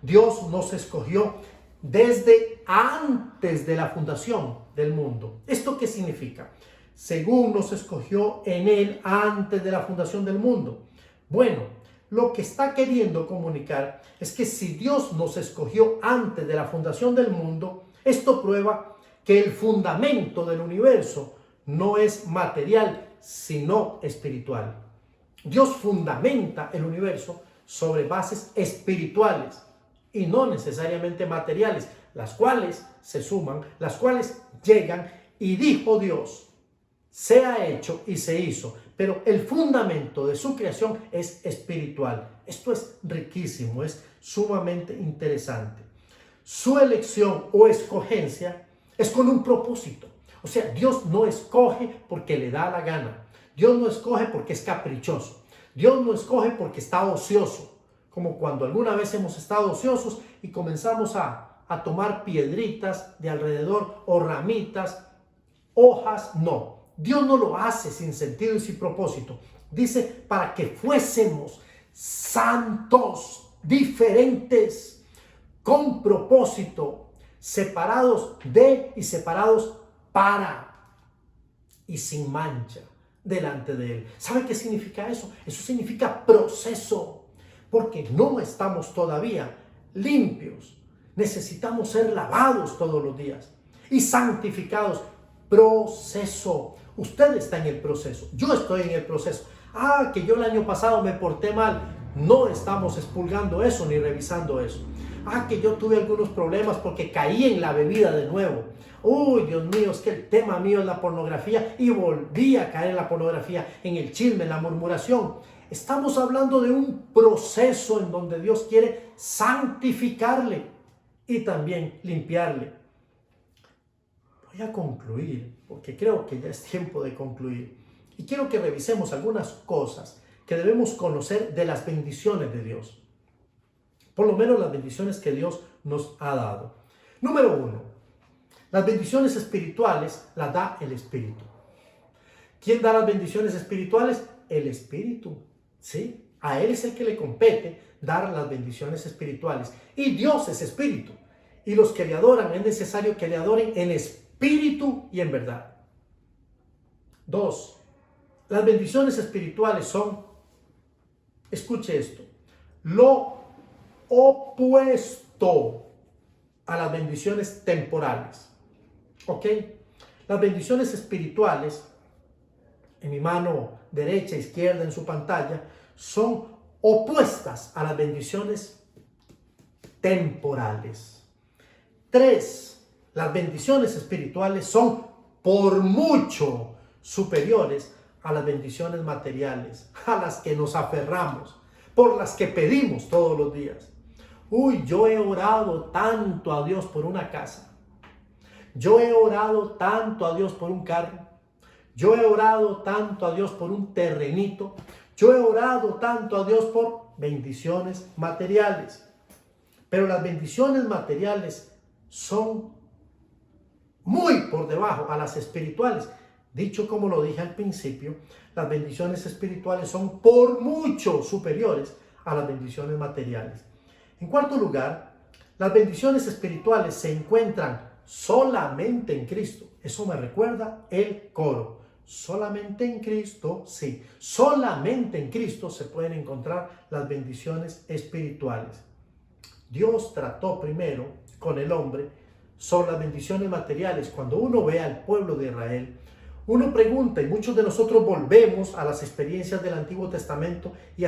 Dios nos escogió desde antes de la fundación del mundo. ¿Esto qué significa? Según nos escogió en Él antes de la fundación del mundo. Bueno, lo que está queriendo comunicar es que si Dios nos escogió antes de la fundación del mundo, esto prueba que el fundamento del universo no es material, sino espiritual. Dios fundamenta el universo sobre bases espirituales y no necesariamente materiales, las cuales se suman, las cuales llegan, y dijo Dios, sea hecho y se hizo. Pero el fundamento de su creación es espiritual. Esto es riquísimo, es sumamente interesante. Su elección o escogencia es con un propósito. O sea, Dios no escoge porque le da la gana. Dios no escoge porque es caprichoso. Dios no escoge porque está ocioso. Como cuando alguna vez hemos estado ociosos y comenzamos a tomar piedritas de alrededor o ramitas, hojas. No, Dios no lo hace sin sentido y sin propósito. Dice para que fuésemos santos, diferentes, con propósito, separados de y separados para y sin mancha delante de Él. ¿Sabe qué significa eso? Eso significa proceso, porque no estamos todavía limpios. Necesitamos ser lavados todos los días y santificados. Proceso. Usted está en el proceso. Yo estoy en el proceso. Que yo el año pasado me porté mal. No estamos expurgando eso ni revisando eso. Que yo tuve algunos problemas porque caí en la bebida de nuevo. Uy, Dios mío, es que el tema mío es la pornografía y volví a caer en la pornografía, en el chisme, en la murmuración. Estamos hablando de un proceso en donde Dios quiere santificarle y también limpiarle. Voy a concluir, porque creo que ya es tiempo de concluir. Y quiero que revisemos algunas cosas que debemos conocer de las bendiciones de Dios. Por lo menos las bendiciones que Dios nos ha dado. Número 1. Las bendiciones espirituales las da el Espíritu. ¿Quién da las bendiciones espirituales? El Espíritu. ¿Sí? A Él es el que le compete dar las bendiciones espirituales. Y Dios es Espíritu. Y los que le adoran es necesario que le adoren en espíritu y en verdad. 2. Las bendiciones espirituales son, escuche esto, lo opuesto a las bendiciones temporales. ¿Ok? Las bendiciones espirituales, en mi mano derecha, izquierda, en su pantalla, son opuestas a las bendiciones temporales. 3. Las bendiciones espirituales son por mucho superiores a las bendiciones materiales, a las que nos aferramos, por las que pedimos todos los días. Yo he orado tanto a Dios por una casa. Yo he orado tanto a Dios por un carro. Yo he orado tanto a Dios por un terrenito. Yo he orado tanto a Dios por bendiciones materiales. Pero las bendiciones materiales son muy por debajo a las espirituales. Dicho como lo dije al principio, las bendiciones espirituales son por mucho superiores a las bendiciones materiales. En cuarto lugar, las bendiciones espirituales se encuentran solamente en Cristo. Eso me recuerda el coro. Solamente en Cristo, sí, solamente en Cristo se pueden encontrar las bendiciones espirituales. Dios trató primero con el hombre sobre las bendiciones materiales. Cuando uno ve al pueblo de Israel, uno pregunta, y muchos de nosotros volvemos a las experiencias del Antiguo Testamento y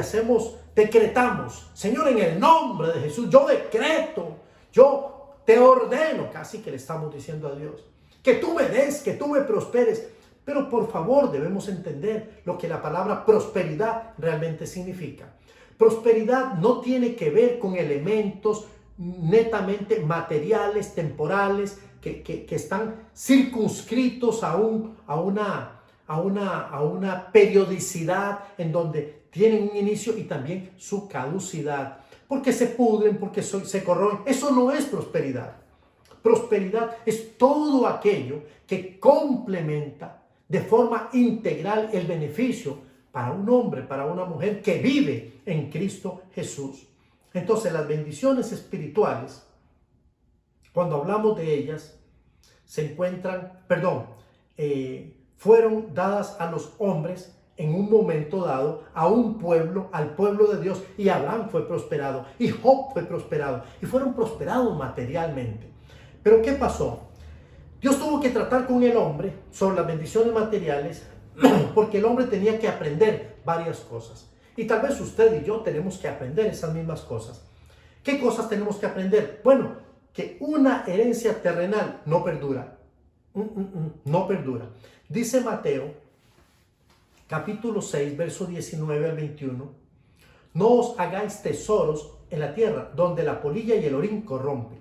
decretamos, Señor, en el nombre de Jesús, yo decreto, yo te ordeno, casi que le estamos diciendo a Dios, que tú me des, que tú me prosperes. Pero por favor debemos entender lo que la palabra prosperidad realmente significa. Prosperidad no tiene que ver con elementos netamente materiales, temporales, que están circunscritos a una periodicidad en donde tienen un inicio y también su caducidad, porque se pudren, porque se corroen. Eso no es prosperidad. Prosperidad es todo aquello que complementa de forma integral el beneficio para un hombre, para una mujer que vive en Cristo Jesús. Entonces las bendiciones espirituales, cuando hablamos de ellas, fueron dadas a los hombres en un momento dado, a un pueblo, al pueblo de Dios, y Abraham fue prosperado, y Job fue prosperado, y fueron prosperados materialmente. Pero ¿qué pasó? Dios tuvo que tratar con el hombre sobre las bendiciones materiales, porque el hombre tenía que aprender varias cosas. Y tal vez usted y yo tenemos que aprender esas mismas cosas. ¿Qué cosas tenemos que aprender? Bueno, que una herencia terrenal no perdura. No perdura. Dice Mateo, capítulo 6, verso 19 al 21. No os hagáis tesoros en la tierra, donde la polilla y el orín corrompen,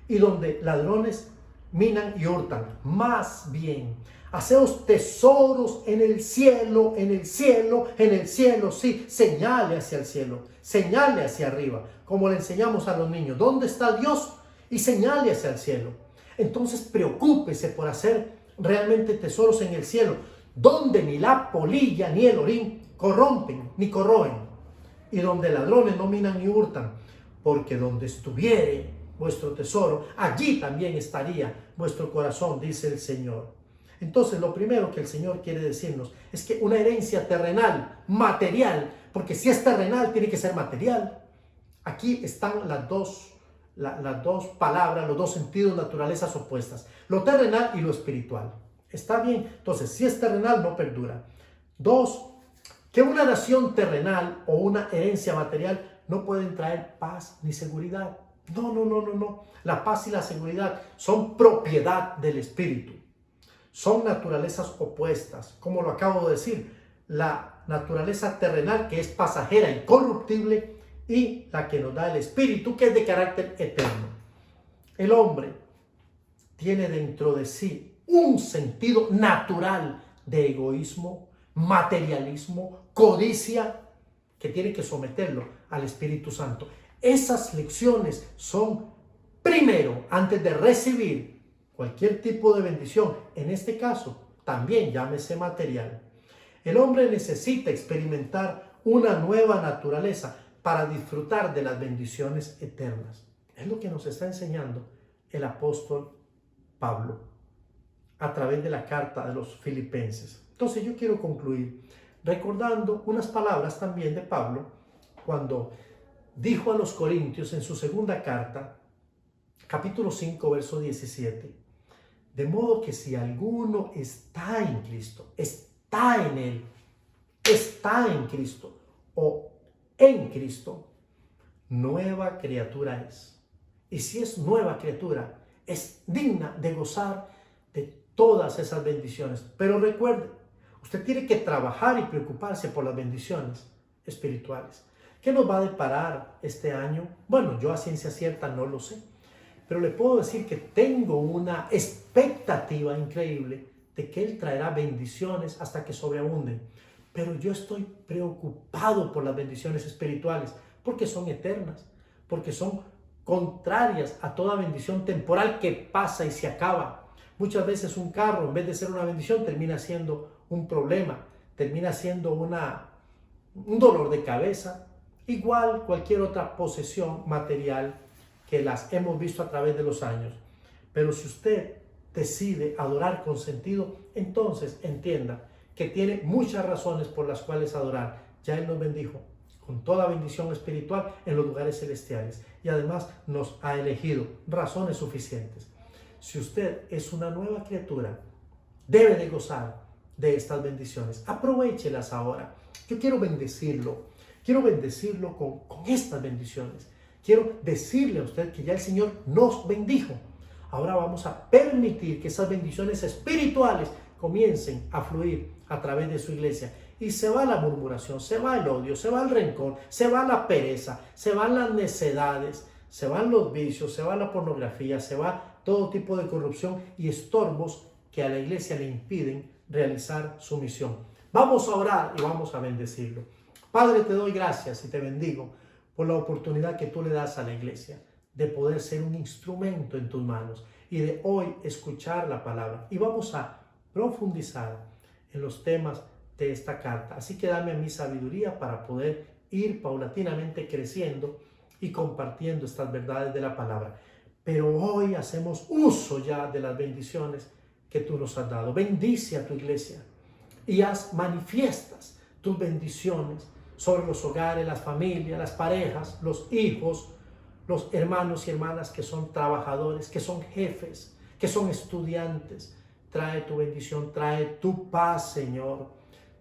y donde ladrones minan y hurtan. Más bien, haceos tesoros en el cielo, en el cielo, en el cielo. Sí, señale hacia el cielo, señale hacia arriba, como le enseñamos a los niños. ¿Dónde está Dios? Y señale hacia el cielo. Entonces preocúpese por hacer realmente tesoros en el cielo, donde ni la polilla ni el orín corrompen ni corroen, y donde ladrones no minan ni hurtan, porque donde estuviere vuestro tesoro, allí también estaría vuestro corazón, dice el Señor. Entonces, lo primero que el Señor quiere decirnos es que una herencia terrenal, material, porque si es terrenal, tiene que ser material. Aquí están las dos palabras, los dos sentidos, naturalezas opuestas, lo terrenal y lo espiritual. ¿Está bien? Entonces, si es terrenal, no perdura. Dos, que una nación terrenal o una herencia material no pueden traer paz ni seguridad. No. La paz y la seguridad son propiedad del espíritu. Son naturalezas opuestas, como lo acabo de decir. La naturaleza terrenal, que es pasajera y corruptible, y la que nos da el espíritu, que es de carácter eterno. El hombre tiene dentro de sí un sentido natural de egoísmo, materialismo, codicia, que tiene que someterlo al Espíritu Santo. Esas lecciones son, primero, antes de recibir cualquier tipo de bendición, en este caso, también llámese material. El hombre necesita experimentar una nueva naturaleza para disfrutar de las bendiciones eternas. Es lo que nos está enseñando el apóstol Pablo a través de la carta de los Filipenses. Entonces yo quiero concluir recordando unas palabras también de Pablo cuando dijo a los Corintios en su segunda carta, capítulo 5, verso 17, de modo que si alguno está en Cristo, está en Él, está en Cristo o en Cristo, nueva criatura es. Y si es nueva criatura, es digna de gozar de todas esas bendiciones. Pero recuerde, usted tiene que trabajar y preocuparse por las bendiciones espirituales. ¿Qué nos va a deparar este año? Bueno, yo a ciencia cierta no lo sé, pero le puedo decir que tengo una expectativa increíble de que Él traerá bendiciones hasta que sobreabunden. Pero yo estoy preocupado por las bendiciones espirituales porque son eternas, porque son contrarias a toda bendición temporal que pasa y se acaba. Muchas veces un carro, en vez de ser una bendición, termina siendo un problema, termina siendo un dolor de cabeza. Igual cualquier otra posesión material que las hemos visto a través de los años. Pero si usted decide adorar con sentido, entonces entienda que tiene muchas razones por las cuales adorar. Ya Él nos bendijo con toda bendición espiritual en los lugares celestiales y además nos ha elegido razones suficientes. Si usted es una nueva criatura, debe de gozar de estas bendiciones. Aprovéchelas ahora. Yo quiero bendecirlo con estas bendiciones. Quiero decirle a usted que ya el Señor nos bendijo. Ahora vamos a permitir que esas bendiciones espirituales comiencen a fluir a través de su iglesia. Y se va la murmuración, se va el odio, se va el rencor, se va la pereza, se van las necedades, se van los vicios, se va la pornografía, se va todo tipo de corrupción y estorbos que a la iglesia le impiden realizar su misión. Vamos a orar y vamos a bendecirlo. Padre, te doy gracias y te bendigo por la oportunidad que tú le das a la iglesia de poder ser un instrumento en tus manos y de hoy escuchar la palabra. Y vamos a profundizar en los temas de esta carta. Así que dame a mí sabiduría para poder ir paulatinamente creciendo y compartiendo estas verdades de la palabra. Pero hoy hacemos uso ya de las bendiciones que tú nos has dado. Bendice a tu iglesia y haz manifiestas tus bendiciones sobre los hogares, las familias, las parejas, los hijos, los hermanos y hermanas que son trabajadores, que son jefes, que son estudiantes. Trae tu bendición, trae tu paz, Señor.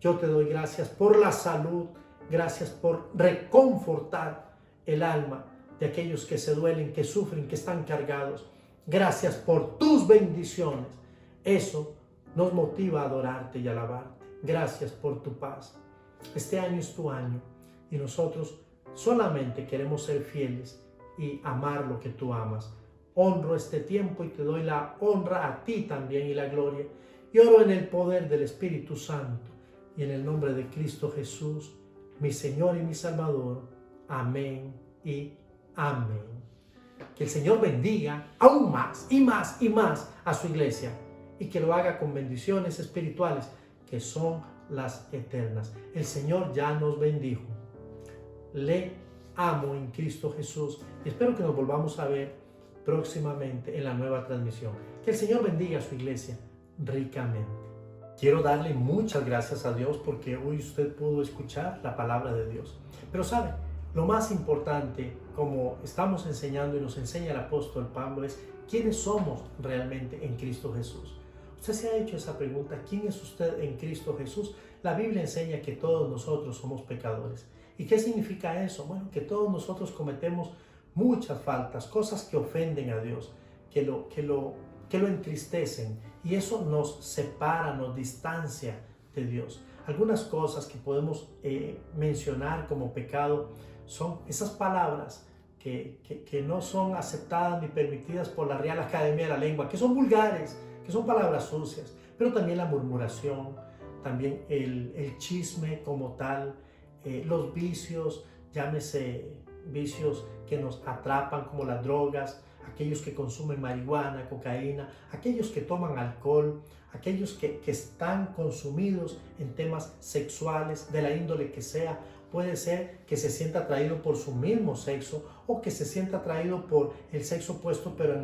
Yo te doy gracias por la salud, gracias por reconfortar el alma de aquellos que se duelen, que sufren, que están cargados. Gracias por tus bendiciones. Eso nos motiva a adorarte y alabarte. Gracias por tu paz. Este año es tu año y nosotros solamente queremos ser fieles y amar lo que tú amas. honro este tiempo y te doy la honra a ti también y la gloria. Y oro en el poder del Espíritu Santo y en el nombre de Cristo Jesús, mi Señor y mi Salvador. Amén y amén. Que el Señor bendiga aún más y más y más a su iglesia y que lo haga con bendiciones espirituales que son las eternas. El Señor ya nos bendijo. Le amo en Cristo Jesús y espero que nos volvamos a ver próximamente en la nueva transmisión. Que el Señor bendiga a su iglesia ricamente. Quiero darle muchas gracias a Dios porque hoy usted pudo escuchar la palabra de Dios. Pero sabe, lo más importante, como estamos enseñando y nos enseña el apóstol Pablo, es quiénes somos realmente en Cristo Jesús. ¿Usted se ha hecho esa pregunta? ¿Quién es usted en Cristo Jesús? La Biblia enseña que todos nosotros somos pecadores. ¿Y qué significa eso? Bueno, que todos nosotros cometemos muchas faltas, cosas que ofenden a Dios, que lo entristecen, y eso nos separa, nos distancia de Dios. Algunas cosas que podemos mencionar como pecado son esas palabras que no son aceptadas ni permitidas por la Real Academia de la Lengua, que son vulgares, que son palabras sucias, pero también la murmuración, también el chisme como tal, los vicios, llámese vicios que nos atrapan como las drogas, aquellos que consumen marihuana, cocaína, aquellos que toman alcohol, aquellos que están consumidos en temas sexuales de la índole que sea. Puede ser que se sienta atraído por su mismo sexo o que se sienta atraído por el sexo opuesto, pero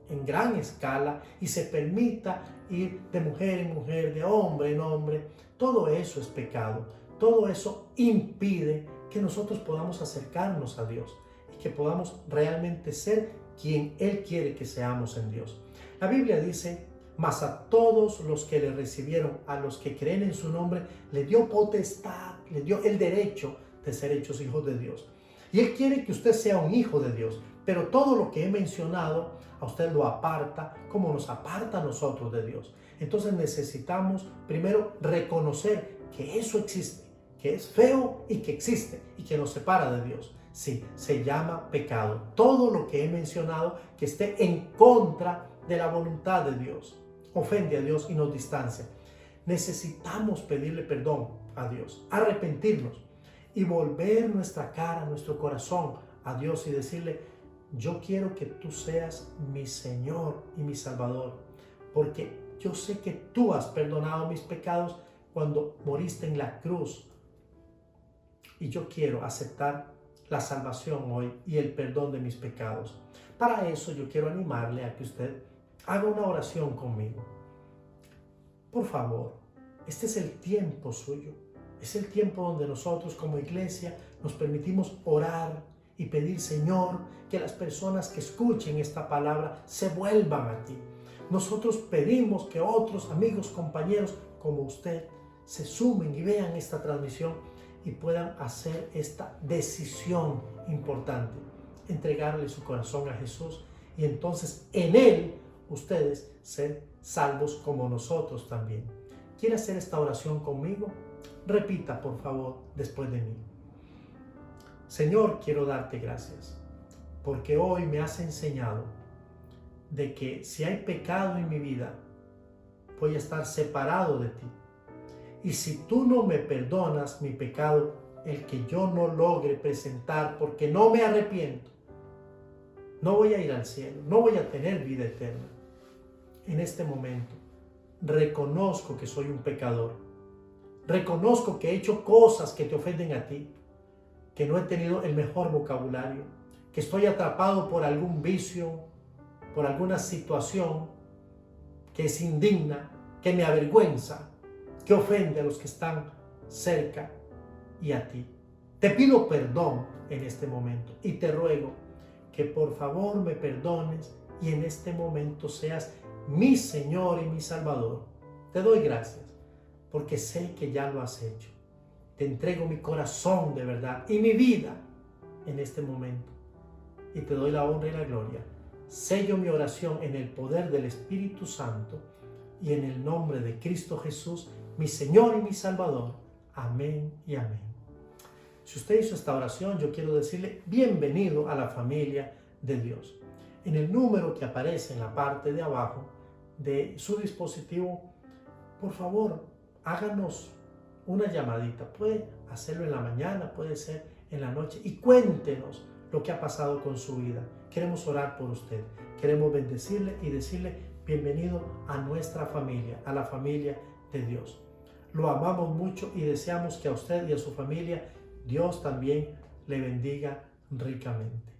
en gran escala, y se permita ir de mujer en mujer, de hombre en hombre. Todo eso es pecado. Todo eso impide que nosotros podamos acercarnos a Dios y que podamos realmente ser quien Él quiere que seamos en Dios. La Biblia dice: mas a todos los que le recibieron, a los que creen en su nombre, le dio potestad, le dio el derecho de ser hechos hijos de Dios. Y Él quiere que usted sea un hijo de Dios, pero todo lo que he mencionado a usted lo aparta, como nos aparta a nosotros de Dios. Entonces necesitamos primero reconocer que eso existe, que es feo y que existe y que nos separa de Dios. Sí, se llama pecado. Todo lo que he mencionado que esté en contra de la voluntad de Dios ofende a Dios y nos distancia. Necesitamos pedirle perdón a Dios, arrepentirnos y volver nuestra cara, nuestro corazón a Dios y decirle: yo quiero que tú seas mi Señor y mi Salvador, porque yo sé que tú has perdonado mis pecados cuando moriste en la cruz, y yo quiero aceptar la salvación hoy y el perdón de mis pecados. Para eso yo quiero animarle a que usted haga una oración conmigo. Por favor, este es el tiempo suyo. Es el tiempo donde nosotros como iglesia nos permitimos orar y pedir: Señor, que las personas que escuchen esta palabra se vuelvan a ti. Nosotros pedimos que otros amigos, compañeros como usted se sumen y vean esta transmisión y puedan hacer esta decisión importante, entregarle su corazón a Jesús, y entonces en Él ustedes ser salvos como nosotros también. ¿Quiere hacer esta oración conmigo? Repita, por favor, después de mí. Señor, quiero darte gracias porque hoy me has enseñado de que si hay pecado en mi vida, voy a estar separado de ti. Y si tú no me perdonas mi pecado, el que yo no logre presentar porque no me arrepiento, no voy a ir al cielo, no voy a tener vida eterna. En este momento reconozco que soy un pecador. Reconozco que he hecho cosas que te ofenden a ti, que no he tenido el mejor vocabulario, que estoy atrapado por algún vicio, por alguna situación que es indigna, que me avergüenza, que ofende a los que están cerca y a ti. Te pido perdón en este momento y te ruego que por favor me perdones y en este momento seas mi Señor y mi Salvador. Te doy gracias porque sé que ya lo has hecho. Te entrego mi corazón de verdad y mi vida en este momento y te doy la honra y la gloria. Sello mi oración en el poder del Espíritu Santo y en el nombre de Cristo Jesús, mi Señor y mi Salvador. Amén y amén. Si usted hizo esta oración, yo quiero decirle bienvenido a la familia de Dios. en el número que aparece en la parte de abajo de su dispositivo, por favor, háganos una llamadita. Puede hacerlo en la mañana, puede ser en la noche, y cuéntenos lo que ha pasado con su vida. Queremos orar por usted, queremos bendecirle y decirle bienvenido a nuestra familia, a la familia de Dios. Lo amamos mucho y deseamos que a usted y a su familia Dios también le bendiga ricamente.